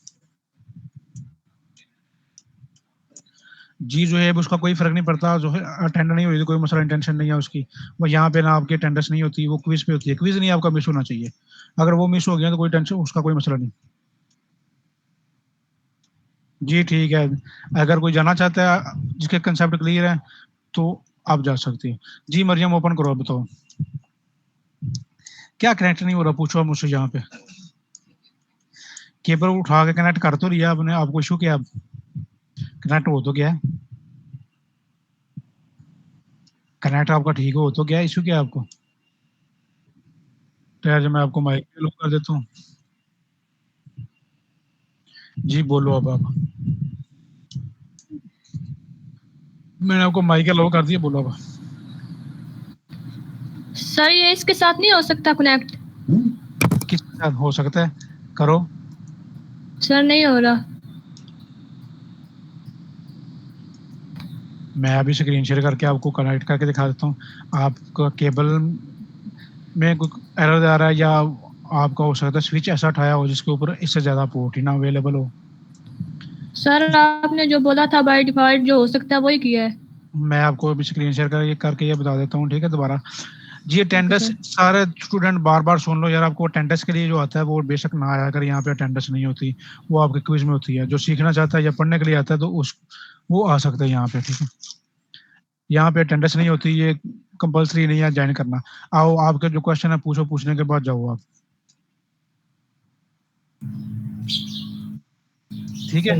जी जो है उसका कोई फर्क नहीं पड़ता, जो है अटेंड नहीं हुई तो कोई मसला, इंटेंशन नहीं है उसकी। वो यहाँ पे ना आपकी अटेंडेंस नहीं होती, वो क्विज पे होती है। क्विज नहीं आपका मिस होना चाहिए, अगर वो मिस हो गया तो कोई टेंशन, उसका कोई मसला नहीं। जी ठीक है, अगर कोई जाना चाहता है जिसके कंसेप्ट क्लियर है तो आप जा सकते हैं। जी मरियम ओपन करो, बताओ क्या कनेक्ट नहीं हो रहा, पूछो आप मुझसे। यहाँ पे केबल उठा के कनेक्ट कर तो लिया आपने, आपको इशू क्या, कनेक्ट हो तो गया, कनेक्ट आपका ठीक हो तो क्या इशू क्या आपको। तो यार मैं आपको माइक पे कर देता हूँ। जी बोलो अब आप, मैंने आपको माइक लो कर दिया, बोलो अब। सर ये इसके साथ नहीं हो सकता कनेक्ट? किसके साथ हो सकता है, करो। सर नहीं हो रहा। मैं अभी स्क्रीन शेयर करके आपको कनेक्ट करके दिखा देता हूँ। आपका केबल में कोई एरर आ रहा है, या आपका हो सकता है स्विच ऐसा उठाया हो जिसके ऊपर इससे ज्यादा पोर्ट ही ना अवेलेबल हो। सर आपने जो बोला था बाय डिफॉल्ट जो हो सकता है वही किया है। मैं आपको अभी स्क्रीन शेयर करके ये बता देता हूँ, ठीक है दोबारा। जी अटेंडेंस सारे स्टूडेंट बार बार सुन लो यार, आपको अटेंडेंस के लिए जो आता है वो बेशक ना आया अगर यहाँ पे अटेंडेंस नहीं होती, वो आपके क्विज में होती है। जो सीखना चाहता है या पढ़ने के लिए आता है तो वो आ सकता है यहाँ पे, ठीक है। यहाँ पे अटेंडेंस नहीं होती, ये कंपलसरी नहीं है ज्वाइन करना। आओ आपके जो क्वेश्चन है पूछो, पूछने के बाद जाओ आप, ठीक है।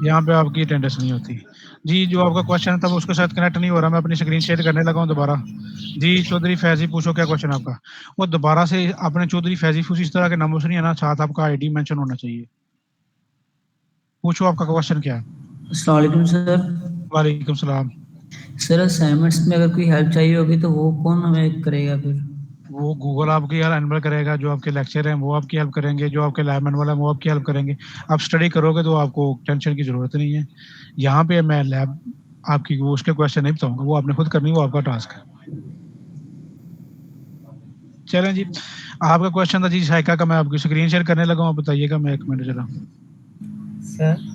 यहाँ पे आपकी अटेंडेंस नहीं होती। जी जो आपका क्वेश्चन था वो उसके साथ कनेक्ट नहीं हो रहा, मैं अपनी स्क्रीन शेयर करने लगा हूँ दोबारा। जी चौधरी फैजी पूछो क्या क्वेश्चन आपका। वो दोबारा से आपने चौधरी फैजी पूछ, इस तरह के नामों से नहीं है ना, साथ आपका आईडी मेंशन होना चाहिए। पूछो आपका क्वेश्चन क्या है। अस्सलाम वालेकुम सर। वालेकुम सलाम। सर असाइनमेंट्स में अगर कोई हेल्प चाहिए होगी तो वो कौन हमें करेगा फिर? वो गूगल आपकी यार एनबल करेगा, जो आपके लेक्चर हैं वो आपकी हेल्प करेंगे, जो आपके लैब मैनुअल है वो आपकी हेल्प करेंगे। आप स्टडी करोगे तो आपको टेंशन की जरूरत नहीं है। यहाँ पे मैं लैब आपकी वो उसके क्वेश्चन नहीं बताऊंगा, वो आपने खुद करनी, वो आपका टास्क है। चलें जी, आपका क्वेश्चन था जी साइका का, मैं आपकी स्क्रीन शेयर करने लगा हूँ, बताइएगा। मैं 1 मिनट जरा सर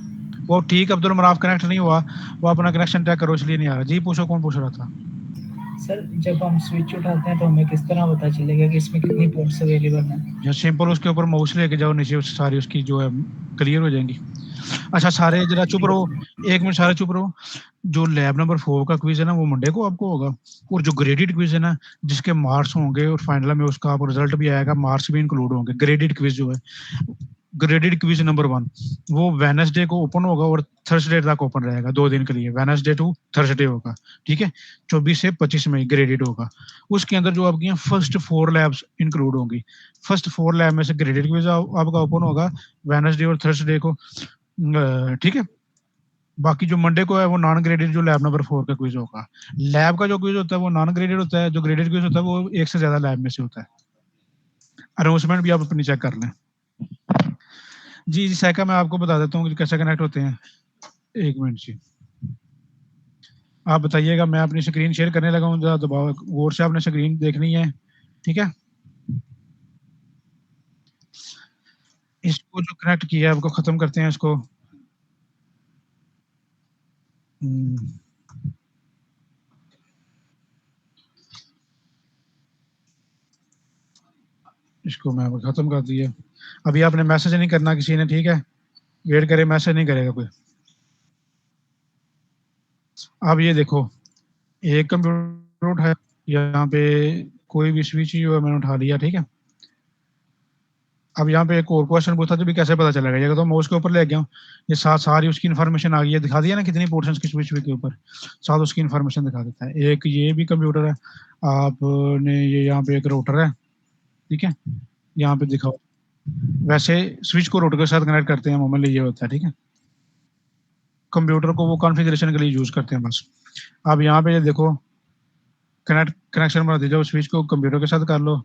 वो ठीक, अब्दुल मनाफ कनेक्ट नहीं हुआ, वो अपना कनेक्शन चेक करो इसलिए नहीं आ रहा। जी पूछो, कौन पूछ रहा था। सर जब हम स्विच उठाते हैं तो हमें किस तरह पता चलेगा कि इसमें कितनी पोर्ट्स अवेलेबल हैं? जो सिंपल उसके ऊपर माउस लेके जाओ नीचे, उससे सारी उसकी जो है क्लियर हो जाएंगी। अच्छा सारे जरा चुप रहो, 1 मिनट सारे चुप रहो। जो लैब नंबर 4 का क्विज है ना वो मंडे को आपको होगा, और जो ग्रेडेड क्विज है ना जिसके मार्क्स होंगे और फाइनल में उसका आपको रिजल्ट भी आएगा, मार्क्स भी इंक्लूड होंगे। ग्रेडेड क्विज जो है, ग्रेडेड क्विज नंबर 1 वो वेडनेसडे को ओपन होगा और थर्सडे तक ओपन रहेगा, 2 दिन के लिए, वेडनेसडे टू थर्सडे होगा, ठीक है। 24 से 25 मई ग्रेडेड होगा। उसके अंदर जो आपकी फर्स्ट 4 लैब्स इंक्लूड होंगी। फर्स्ट 4 लैब में से ग्रेडेड क्विज आपका ओपन होगा वेडनेसडे और थर्सडे को, ठीक है। बाकी जो मंडे को है वो नॉन ग्रेडेड जो लैब नंबर 4 का क्विज होगा। लैब का जो क्विज होता है वो नॉन ग्रेडेड होता है, जो ग्रेडेड क्विज होता है वो एक से ज्यादा लैब में से होता है। अनाउंसमेंट भी आप अपनी चेक कर लें। जी सैका मैं आपको बता देता हूँ कि कैसे कनेक्ट होते हैं। 1 मिनट जी, आप बताइएगा। मैं अपनी स्क्रीन शेयर करने लगा हूँ, जरा दबाओ, गौर से आपने स्क्रीन देखनी है, ठीक है। इसको जो कनेक्ट किया है आपको खत्म करते हैं इसको। इसको मैं खत्म कर दिया। अभी आपने मैसेज नहीं करना किसी ने, ठीक है। वेट करे, मैसेज नहीं करेगा कोई। अब ये देखो, एक कंप्यूटर उठाया, यहाँ पे कोई भी स्विच ही हुआ, मैंने उठा लिया, ठीक है। अब यहाँ पे एक और क्वेश्चन पूछा, तो भी कैसे पता चलेगा, ये तो मैं उसके ऊपर ले गया हूँ, ये साथ सारी उसकी इन्फॉर्मेशन आ गई है, दिखा दिया ना कितनी पोर्शंस की स्विच के ऊपर, साथ उसकी इन्फॉर्मेशन दिखा देता है। एक ये भी कंप्यूटर है, आपने ये यहाँ पे एक राउटर है, ठीक है, यहाँ पे दिखाओ। वैसे स्विच को राउटर के साथ कनेक्ट करते हैं, मोबाइल ये होता है, ठीक है। कंप्यूटर को वो कॉन्फ़िगरेशन के लिए यूज करते हैं बस। अब यहाँ पे ये देखो, कनेक्शन बना दीजिए, उस स्विच को कंप्यूटर के साथ कर लो,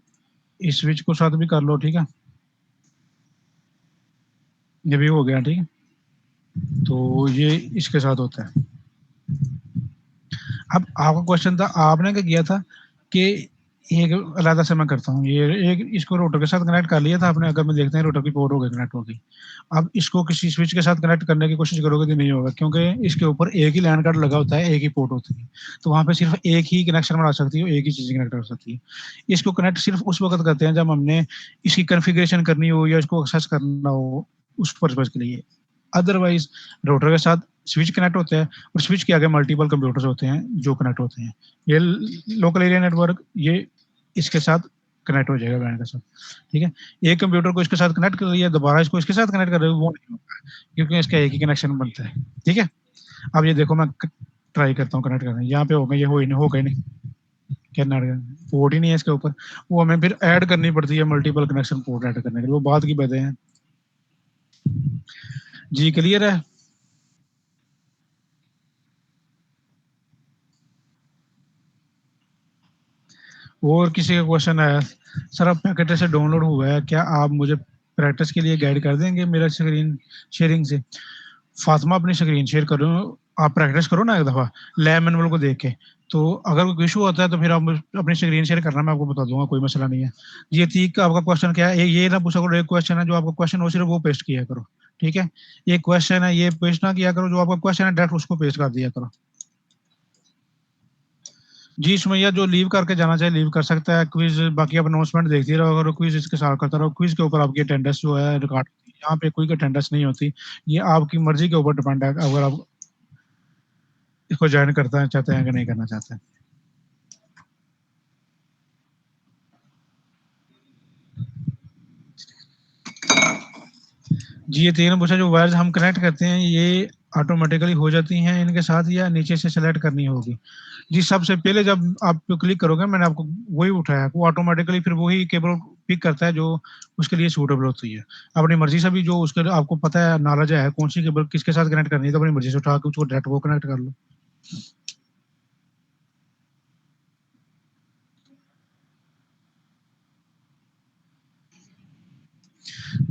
इस स्विच को साथ भी कर लो, ठीक है, ये भी हो गया, ठीक है। तो ये इसके साथ होता है। अब आपका क्वेश्चन था, आपने क्या किया था कि एक अलग से मैं करता हूँ, ये एक इसको रोटर के साथ कनेक्ट कर लिया था आपने, अगर मैं देखते हैं रोटर की पोर्ट हो गई कनेक्ट होगी। अब इसको किसी स्विच के साथ कनेक्ट करने की कोशिश करोगे तो नहीं होगा, क्योंकि इसके ऊपर एक ही लैंड कार्ड लगा होता है, एक ही पोर्ट होती है, तो वहाँ पे सिर्फ एक ही कनेक्शन बना सकती है, एक ही चीज़ कनेक्ट कर सकती है। इसको कनेक्ट सिर्फ उस वक्त करते हैं जब हमने इसकी कन्फिग्रेशन करनी हो या इसको एक्सेस करना हो, उस पर्पज़ के लिए। अदरवाइज रोटर के साथ स्विच कनेक्ट होता है और स्विच के आगे मल्टीपल कंप्यूटर्स होते हैं जो कनेक्ट होते हैं। ये लोकल एरिया नेटवर्क ये इसके साथ कनेक्ट हो जाएगा बैंड के साथ, ठीक है। एक कंप्यूटर को इसके साथ कनेक्ट कर लिया, दोबारा इसको इसके साथ कनेक्ट कर रहे हो, वो नहीं होता है, क्योंकि इसका एक ही कनेक्शन बनता है, ठीक है। अब ये देखो मैं ट्राई करता हूँ कनेक्ट करना, यहाँ पे हो गया, ये हो गए नहीं, क्या पोर्ट ही नहीं है इसके ऊपर, वो हमें फिर ऐड करनी पड़ती है, मल्टीपल कनेक्शन पोर्ट ऐड करने के लिए, वो बात की बातें हैं जी। क्लियर है? और किसी का क्वेश्चन आया, सर अब पैकेट से डाउनलोड हुआ है, क्या आप मुझे प्रैक्टिस के लिए गाइड कर देंगे मेरा स्क्रीन शेयरिंग से? फातिमा अपनी स्क्रीन शेयर करो, आप प्रैक्टिस करो ना एक दफ़ा लैब मैनुअल को देख के, तो अगर कोई इशू होता है तो फिर आप अपनी स्क्रीन शेयर करना, मैं आपको बता दूंगा, कोई मसला नहीं है। ये ठीक, आपका क्वेश्चन क्या है, ये ना पूछा करो, एक क्वेश्चन है जो आपका क्वेश्चन हो सिर्फ वो पेस्ट किया करो, ठीक है। एक क्वेश्चन है ये पेस्ट ना किया करो, जो आपका क्वेश्चन है डायरेक्ट उसको पेस्ट कर दिया करो। जी सुमैया, जो लीव करके जाना चाहे लीव कर सकता है, क्विज बाकी आप अनाउंसमेंट देखती रहो, अगर क्विज इसके साथ करता रहो, क्विज के ऊपर आपकी अटेंडेंस जो है रिकॉर्ड, यहाँ पे कोई अटेंडेंस नहीं होती, ये आपकी मर्जी के ऊपर डिपेंड है, अगर आप इसको ज्वाइन करना चाहते हैं कि नहीं करना चाहते हैं। जी ये तीन पूछा, जो वायर्स हम कनेक्ट करते हैं ये ऑटोमेटिकली हो जाती हैं इनके साथ या नीचे से सेलेक्ट करनी होगी? जी सबसे पहले जब आप क्लिक करोगे, मैंने आपको वही उठाया, वो ऑटोमेटिकली फिर वही केबल पिक करता है जो उसके लिए सूटेबल होती है। अपनी मर्जी से भी जो उसके आपको पता है, नॉलेज है कौन सी केबल किसके साथ कनेक्ट करनी है, तो अपनी मर्जी से उठा के उसको डायरेक्ट वो कनेक्ट कर लो।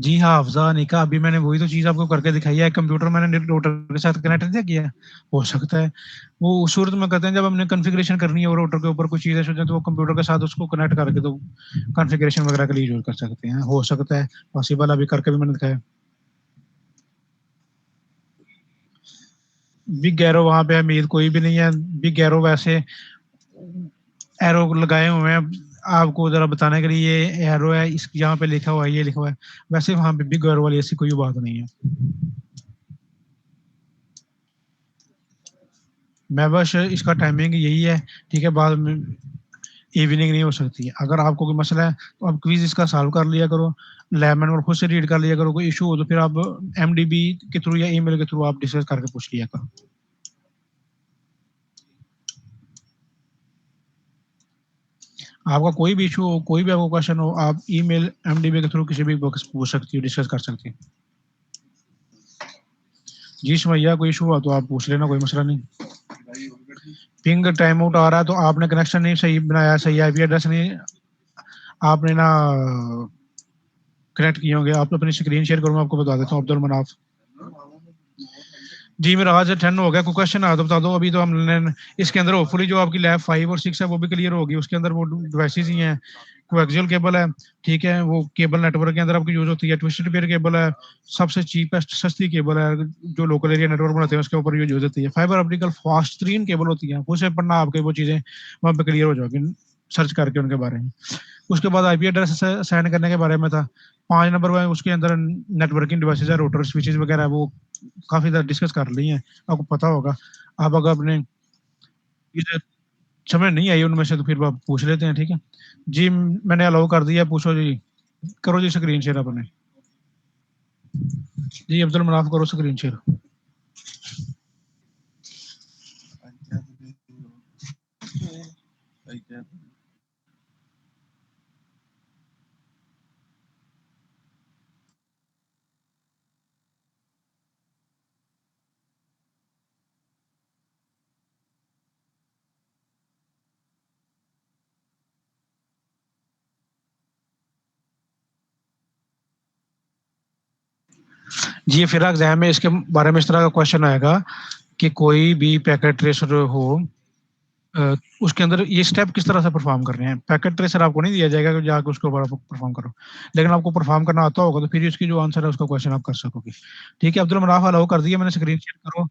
जी हाँ, अफ़ज़ा ने कहा, अभी मैंने वही तो चीज़ आपको करके दिखाई है, कंप्यूटर मैंने रोटर के साथ कनेक्ट नहीं किया है, हो सकता है। वो उस सूरत में करते हैं जब हमने कॉन्फ़िगरेशन करनी है और रोटर के ऊपर कुछ चीज़ें सोचें, तो वो कंप्यूटर के साथ उसको कनेक्ट करके तो कॉन्फ़िगरेशन वगैरह के लिए यूज़ कर सकते हैं, हो सकता है, पॉसिबल, अभी करके भी मैंने दिखाया। बिग एरो वहाँ पे अमीर कोई भी नहीं है, बिग एरो वैसे एरो लगाए हुए हैं आपको ज़रा बताने के लिए, ये एरो है, इस यहाँ पे लिखा हुआ है, ये लिखा हुआ है, वैसे वहाँ पे बिग एरो वाली ऐसी कोई बात नहीं है। मैं बस इसका टाइमिंग यही है, ठीक है, बाद में इवनिंग नहीं हो सकती है। अगर आपको कोई मसला है तो आप क्विज इसका सॉल्व कर लिया करो, लैब मैनुअल खुद से रीड कर लिया करो, कोई इशू हो तो फिर आप एमडीबी के थ्रू या ईमेल के थ्रू आप डिस्कस करके पूछ लिया करो। आपका कोई भी इशू हो, कोई भी आपको क्वेश्चन हो, आप ईमेल एमडीबी के थ्रू किसी भी वक्त पूछ सकती हो, डिस्कस कर सकती हो। जी सुमैया, कोई इशू हुआ तो आप पूछ लेना, कोई मसला नहीं। पिंग टाइम आउट आ रहा है तो आपने कनेक्शन नहीं सही बनाया, सही आईपी एड्रेस नहीं आपने ना कनेक्ट किए होंगे। आप अपनी स्क्रीन शेयर करूँ, आपको बता देता हूँ, अब्दुल मनाफ। जी मेरा आज 10 हो गया, कोई क्वेश्चन आ तो बता दो। अभी तो हमने इसके अंदर होपफुली जो आपकी लैब 5 और 6 है वो भी क्लियर होगी, उसके अंदर वो डिवाइसेस ही हैं, कोएक्सियल केबल है, ठीक है, वो केबल नेटवर्क के अंदर आपकी यूज होती है, ट्विस्टेड पेयर केबल है, सबसे चीपेस्ट सस्ती केबल है जो लोकल एरिया नेटवर्क बनाते हैं उसके ऊपर यूज होती है। फाइबर ऑप्टिकल फास्ट 3 केबल होती है, उसे पढ़ना आपके वो चीजें वहाँ पे क्लियर हो जाएगी सर्च करके उनके बारे में। उसके बाद आईपी एड्रेस सेंड करने के बारे में था, 5 नंबर में उसके अंदर नेटवर्किंग डिवाइसेस है, रोटर स्विचेस वगैरह, वो काफी ज़्यादा डिस्कस कर ली हैं, आपको पता होगा। आप अगर अपने चीज़ें समझ नहीं आई उनमें से तो फिर आप पूछ लेते हैं, ठीक है। जी मैंने अलाउ कर दिया, पूछो जी, करो जी स्क्रीन शेयर अपने। जी अब्दुल मनाफ करो स्क्रीन शेयर। जी फिर एग्जाम में इसके बारे में इस तरह का क्वेश्चन आएगा कि कोई भी पैकेट ट्रेसर हो, उसके अंदर ये स्टेप किस तरह से परफॉर्म करने हैं। पैकेट ट्रेसर आपको नहीं दिया जाएगा कि जाकर उसके ऊपर परफॉर्म करो, लेकिन आपको परफॉर्म करना आता होगा तो फिर इसकी जो आंसर है उसका क्वेश्चन आप कर सकोगे। ठीक है, अब्दुल मनाफ अलाउ कर दिया मैंने, स्क्रीन शेयर करो।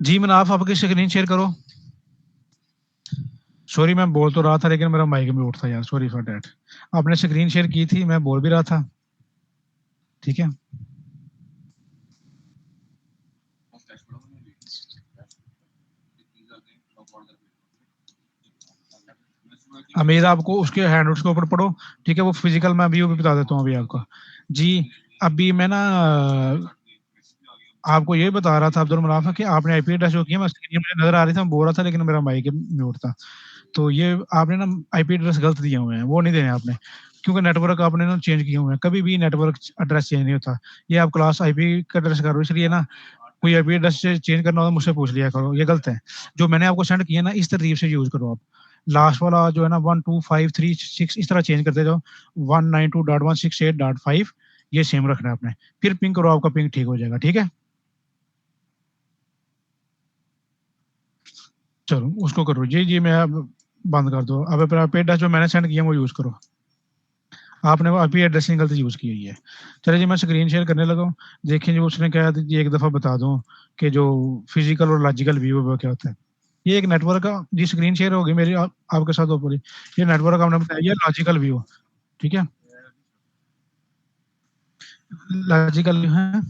जी मनाफ आपकी स्क्रीन शेयर करो। सॉरी मैं बोल तो रहा था लेकिन मेरा माइक म्यूट था यार, सॉरी फॉर डैट। आपने स्क्रीन शेयर की थी, मैं बोल भी रहा था। ठीक है, अमीर आपको उसके हैंडआउट्स के ऊपर पढ़ो। ठीक है, वो फिजिकल मैं अभी बता देता हूँ अभी आपको। जी अभी मैं ना आपको ये बता रहा था अब्दुल मनाफ कि आपने आईपी एड्रेस जो किया, मैं स्क्रीन मुझे नजर आ रही थी, मैं बोल रहा था लेकिन मेरा माइक म्यूट था। तो ये आपने ना आईपी एड्रेस गलत दिए हुए हैं, वो नहीं देने आपने, क्योंकि नेटवर्क आपने ना चेंज किए हुए हैं। कभी भी नेटवर्क एड्रेस चेंज नहीं होता। ये आप क्लास आईपी का एड्रेस कर रहे हो, इसलिए ना कोई आईपी एड्रेस चेंज करना हो तो मुझसे पूछ लिया करो, ये गलत है। जो मैंने आपको सेंड किया ना इस तरतीब से यूज करो आप। लास्ट वाला जो है ना 12536 इस तरह चेंज करते जाओ। 192.168.5 ये सेम रखना है आपने, फिर पिंग करो, आपका पिंग ठीक हो जाएगा। ठीक है, चलो उसको करो। जी मैं अब बंद कर दो। अब अपना आईपी एड्रेस जो मैंने सेंड किया वो यूज करो। आपने वो आईपी एड्रेसिंग गलत यूज की हुई है। चलिए जी मैं स्क्रीन शेयर करने लगा हूँ। देखिए जो उसने कहा जी एक दफा बता दूं कि जो फिजिकल और लॉजिकल व्यू है वो क्या होता है। ये एक नेटवर्क का जी स्क्रीन शेयर होगी मेरी आपके साथ ऊपर। ये नेटवर्क हमने बताया लॉजिकल व्यू। ठीक है, लॉजिकल है।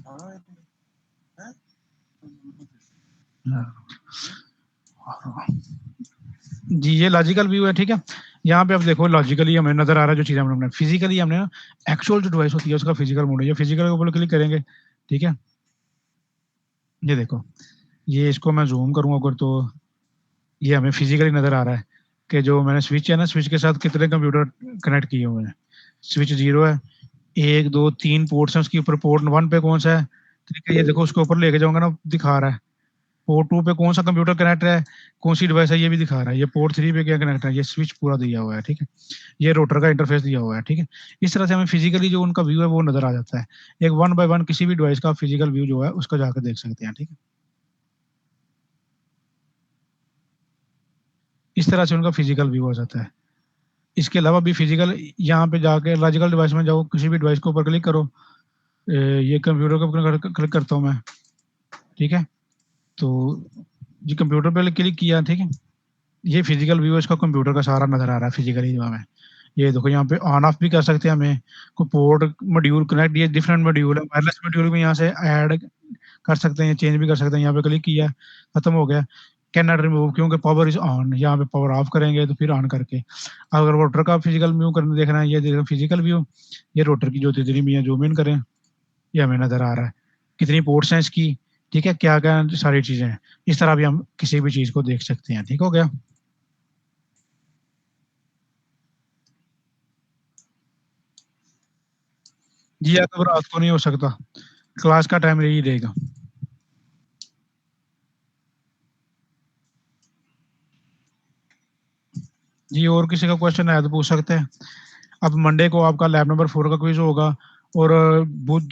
जी ये लॉजिकल व्यू है। ठीक है, यहाँ पे आप देखो लॉजिकली हमें नजर आ रहा है जो चीज़ हमने फिजिकली हमने ना एक्चुअल जो डिवाइस होती है उसका फिजिकल मोड है। ये फिजिकल के ऊपर क्लिक करेंगे। ठीक है, ये देखो, ये इसको मैं जूम करूंगा अगर तो ये हमें फिजिकली नजर आ रहा है कि जो मैंने स्विच है ना, स्विच के साथ कितने कंप्यूटर कनेक्ट किए हुए हैं। स्विच 0 है, 1 2 3 पोर्ट्स हैं उसके ऊपर। पोर्ट 1 पे कौन सा है, ठीक है, ये देखो उसके ऊपर लेके जाऊंगा ना दिखा रहा है। पोर्ट 2 पे कौन सा कंप्यूटर कनेक्ट है, कौन सी डिवाइस है ये भी दिखा रहा है। ये पोर्ट 3 पे क्या कनेक्ट है, ये स्विच पूरा दिया हुआ है। ठीक है, ये रोटर का इंटरफेस दिया हुआ है। ठीक है, इस तरह से हमें फिजिकली जो उनका व्यू है वो नजर आ जाता है। एक 1 बाय 1 किसी भी डिवाइस का फिजिकल व्यू जो है उसका जाकर देख सकते हैं। ठीक है, इस तरह से उनका फिजिकल व्यू हो जाता है। इसके अलावा भी फिजिकल यहाँ पे जाके लॉजिकल डिवाइस में जाओ, किसी भी डिवाइस के ऊपर क्लिक करो। ये कंप्यूटर के ऊपर क्लिक करता हूँ मैं। ठीक है, तो जी कंप्यूटर पे क्लिक किया। ठीक है, ये फिजिकल व्यू इसका कंप्यूटर का सारा नजर आ रहा है फिजिकली जो हमें। ये देखो यहाँ पे ऑन ऑफ भी कर सकते हैं हमें, कोई पोर्ट मॉड्यूल कनेक्ट, ये डिफरेंट मॉड्यूल है, वायरलेस मॉड्यूल भी यहाँ से ऐड कर सकते हैं, चेंज भी कर सकते हैं। यहाँ पे क्लिक किया, खत्म हो गया। कैन नॉट रिमूव, क्योंकि पावर इज ऑन, यहाँ पे पावर ऑफ करेंगे तो फिर ऑन करके। अगर रोटर का फिजिकल व्यू करने देखना है, ये देखो फिजिकल व्यू, ये रोटर की जो जितनी भी है जूम इन करें, ये हमें नजर आ रहा है कितनी पोर्ट्स हैं इसकी, ठीक है, क्या क्या सारी चीजें हैं। इस तरह भी हम किसी भी चीज को देख सकते हैं। ठीक हो गया जी। अब रात को नहीं हो सकता, क्लास का टाइम यही रहेगा। जी और किसी का क्वेश्चन है तो पूछ सकते हैं। अब मंडे को आपका लैब नंबर 4 का क्विज होगा, और बुध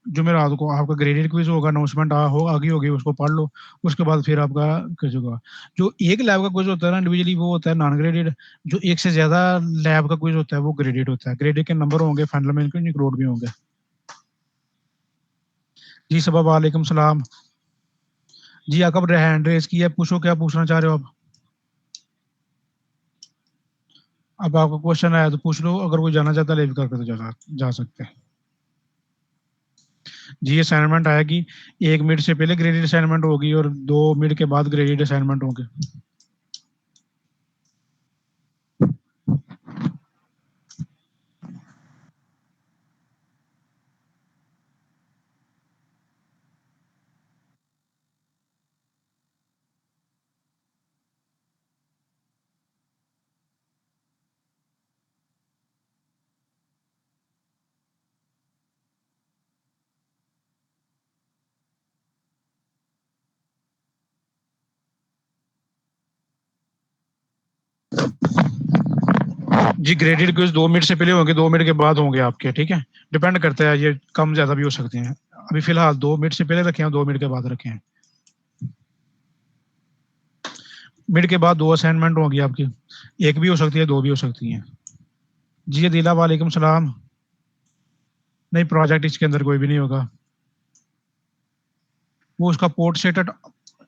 जुमेरात को आपका ग्रेडेड क्विज होगा, अनाउंसमेंट हो आगे होगी, उसको पढ़ लो। उसके बाद फिर आपका क्विज होगा। जो एक लैब का क्विज होता है ना इंडिविजुअली, वो होता है नॉन ग्रेडेड। जो एक से ज्यादा लैब का क्विज होता है वो ग्रेडेड होता है। ग्रेडेड के नंबर होंगे, फाइनल में इनके इंक्लूड भी होंगे। जी सबा वालेकुम सलाम। जी आप हैंड रेस की है, पूछो क्या पूछना चाह रहे हो आप। अब आपका क्वेश्चन आया तो पूछ लो, अगर कोई जाना चाहता है लेव करके तो जा सकते हैं। जी असाइनमेंट आएगी, 1 मिनट से पहले ग्रेडेड असाइनमेंट होगी और 2 मिनट के बाद ग्रेडेड असाइनमेंट होंगे। जी ग्रेडेड क्विज 2 मिनट से पहले होंगे, 2 मिनट के बाद होंगे आपके, ठीक है। डिपेंड करता है, ये कम ज्यादा भी हो सकते हैं। अभी फिलहाल 2 मिनट से पहले रखे हैं, 2 मिनट के बाद रखे हैं। मिनट के बाद 2 असाइनमेंट होंगी आपकी, एक भी हो सकती है, 2 भी हो सकती हैं। जी अदिला वालेकुम सलाम। नहीं प्रोजेक्ट इसके अंदर कोई भी नहीं होगा। वो उसका पोर्ट स्टेटस,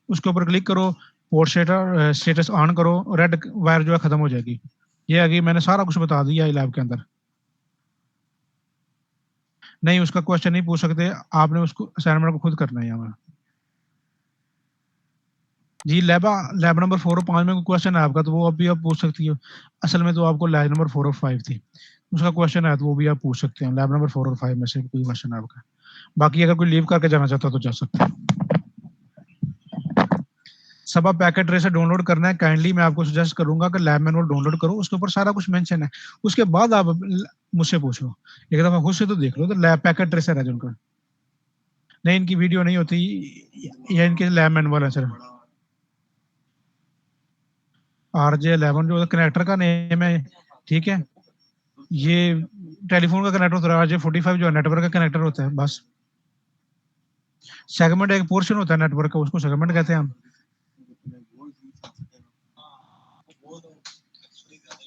उसके ऊपर क्लिक करो, पोर्ट स्टेटस स्टेटस ऑन करो, रेड वायर जो है खत्म हो जाएगी। ये आगे मैंने सारा कुछ बता दिया है लैब के अंदर। नहीं उसका क्वेश्चन नहीं पूछ सकते, आपने उसको असाइनमेंट को खुद करना है यहाँ। जी लैब नंबर 4 और 5 में कोई क्वेश्चन है आपका तो वो अभी आप पूछ सकती हो। असल में तो आपको लैब नंबर 4 और 5 थी, उसका क्वेश्चन है तो वो भी आप पूछ सकते हैं। लैब नंबर 4 और 5 में से कोई क्वेश्चन है आपका। बाकी अगर कोई लीव करके जाना चाहता है तो जा सकता है। सब आप पैकेट ट्रेसर डाउनलोड करना है, काइंडली मैं आपको सजेस्ट करूंगा कि लैब मैनुअल डाउनलोड करो, उसके ऊपर सारा कुछ मेंशन है। उसके बाद आप मुझसे पूछो, एक दफा खुद से तो देख लो। तो लैब पैकेट ट्रेसर है जिनका, नहीं इनकी वीडियो नहीं होती, या इनके लैब मैनुअल है सर। RJ11 जो कनेक्टर का नेम है, ठीक है। ये टेलीफोन का कनेक्टर होता है। RJ45 जो है नेटवर्क का कनेक्टर होता है बस। सेगमेंट एक पोर्शन होता है नेटवर्क का, उसको सेगमेंट कहते हैं हम।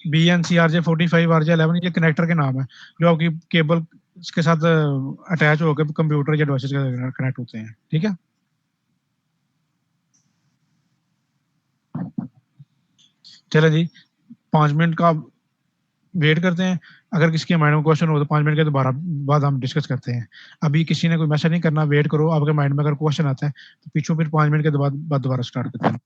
BNC, RJ45, RJ11 ये कनेक्टर के नाम है, जो आपकी केबल के साथ अटैच होकर कंप्यूटर या डिवाइसेस के कनेक्ट होते हैं, ठीक है। चलो जी 5 मिनट का वेट करते हैं। अगर किसी के माइंड में क्वेश्चन हो तो 5 मिनट के दोबारा बाद हम डिस्कस करते हैं। अभी किसी ने कोई मैसेज नहीं करना, वेट करो। आपके माइंड में अगर क्वेश्चन आता है तो पीछे फिर 5 मिनट के बाद दोबारा स्टार्ट करते हैं।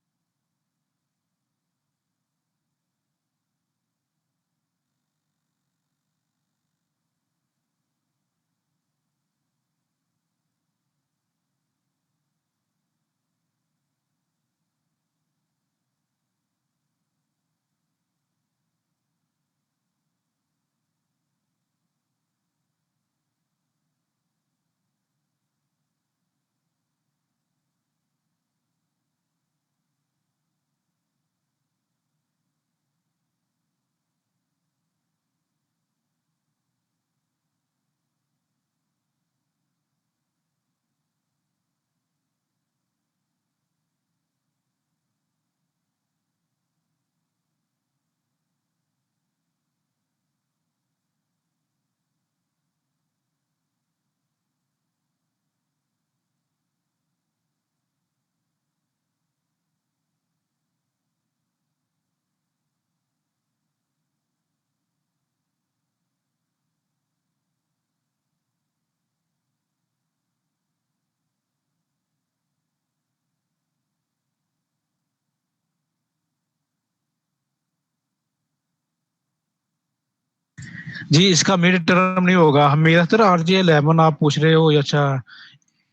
जी इसका मिड टर्म नहीं होगा, हम मेरा तो RJ11 आप पूछ रहे हो, अच्छा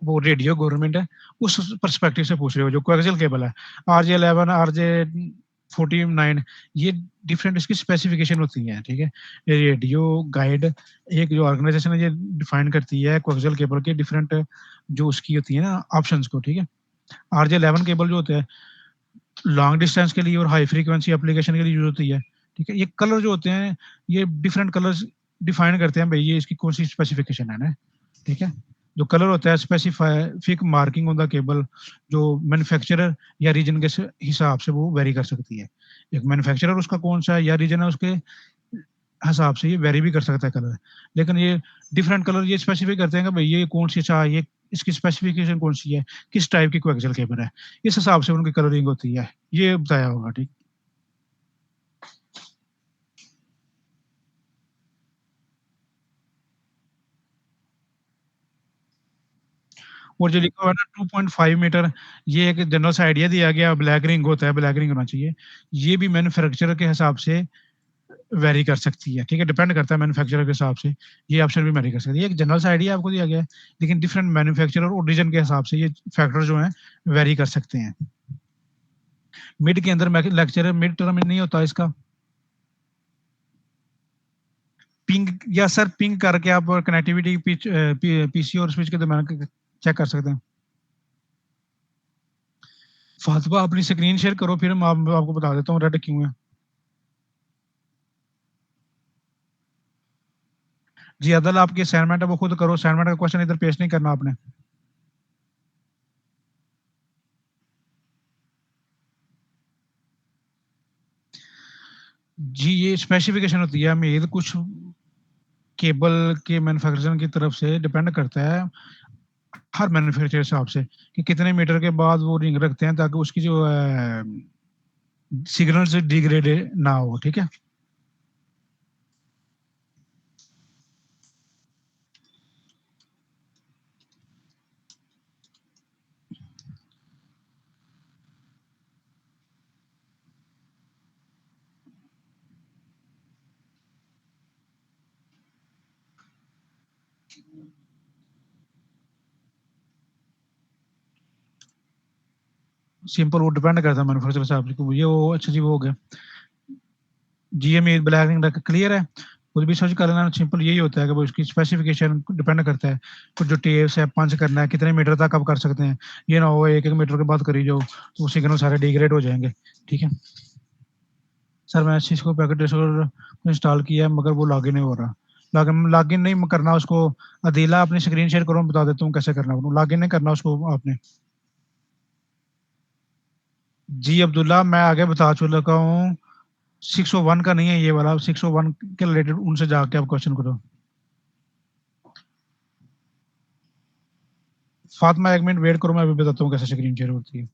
वो रेडियो गवर्नमेंट है उस पर्सपेक्टिव से पूछ रहे हो, जो कोएक्सियल केबल है RJ11 RJ49 ये डिफरेंट इसकी स्पेसिफिकेशन होती है, ठीक है। रेडियो गाइड एक जो ऑर्गेनाइजेशन है ये डिफाइन करती है कोएक्सियल केबल के डिफरेंट जो उसकी होती है ना ऑप्शंस को, ठीक है। RJ11 केबल जो होते हैं लॉन्ग डिस्टेंस के लिए और हाई फ्रीक्वेंसी एप्लीकेशन के लिए यूज होती है, ठीक है। ये कलर जो होते हैं ये डिफरेंट कलर्स डिफाइन करते हैं भाई ये इसकी कौन सी स्पेसिफिकेशन है ना, ठीक है। जो कलर होता है specific marking on the cable जो मैन्युफैक्चरर या रीजन के हिसाब से वो वेरी कर सकती है। एक मैन्युफैक्चरर उसका कौन सा है या रीजन है उसके हिसाब से ये वेरी भी कर सकता है कलर, लेकिन ये डिफरेंट कलर ये स्पेसिफाई करते हैं कि भाई ये कौन सी चाह ये इसकी स्पेसिफिकेशन कौन सी है, किस टाइप की कोएक्सियल केबल है, इस हिसाब से उनकी कलरिंग होती है, ये बताया होगा, ठीक। और जो लिखा हुआ है ना 2.5 मीटर ये एक जनरल सा आइडिया दिया गया, ब्लैक रिंग होता है, ब्लैक रिंग होना चाहिए, ये भी मैन्युफैक्चरर के हिसाब से वेरी कर सकती है, ठीक है। डिपेंड करता है मैन्युफैक्चरर के हिसाब से ये ऑप्शन भी वेरी कर सकती है। एक जनरल सा आइडिया आपको दिया गया है, लेकिन डिफरेंट मैन्युफैक्चरर और रीजन के हिसाब से ये फैक्टर जो है वेरी कर सकते हैं। मिड के अंदर लेक्चर मिड टर्म नहीं होता इसका, पिंग या सर पिंग करके आप कनेक्टिविटी पीसी और स्विच के दरमियान चेक कर सकते हैं। फातिमा अपनी स्क्रीन शेयर करो फिर मैं आपको बता देता हूँ रेड क्यों है। जी अदल आपकी असाइनमेंट है वो खुद करो, असाइनमेंट का क्वेश्चन इधर पेश नहीं करना आपने। जी ये स्पेसिफिकेशन होती है मेद कुछ केबल के मैन्युफैक्चरर की तरफ से डिपेंड करता है हर मैन्युफैक्चरर हिसाब से कि कितने मीटर के बाद वो रिंग रखते हैं ताकि उसकी जो सिग्नल से डिग्रेड ना हो, ठीक है। सिंपल वो डिपेंड करता है मैन्युफैक्चरर साहब जी ये वो अच्छा जी वो हो गया जीएमई ब्लैक रिंग रख क्लियर है। कुछ भी सर्च कर लेना सिंपल यही होता है कि वो उसकी स्पेसिफिकेशन डिपेंड करता है कुछ जो टेप्स है पंच करना है कितने मीटर तक आप कर सकते हैं, ये ना हो एक एक मीटर के बाद करी जाओ तो सिग्नल सारे डिग्रेड हो जाएंगे, ठीक है। सर मैं सिस्को पैकेट इंस्टॉल किया है मगर वो लॉगिन नहीं हो रहा, लॉगिन नहीं करना उसको। अदीला अपनी स्क्रीन शेयर करो बता देता हूँ कैसे करना, लॉगिन नहीं करना उसको आपने। जी अब्दुल्ला मैं आगे बता चुका हूँ 601 का नहीं है ये वाला, 601 के रिलेटेड उनसे जाके आप क्वेश्चन करो। फातिमा एक मिनट वेट करो मैं अभी बताता हूँ कैसे स्क्रीन शेयर होती है।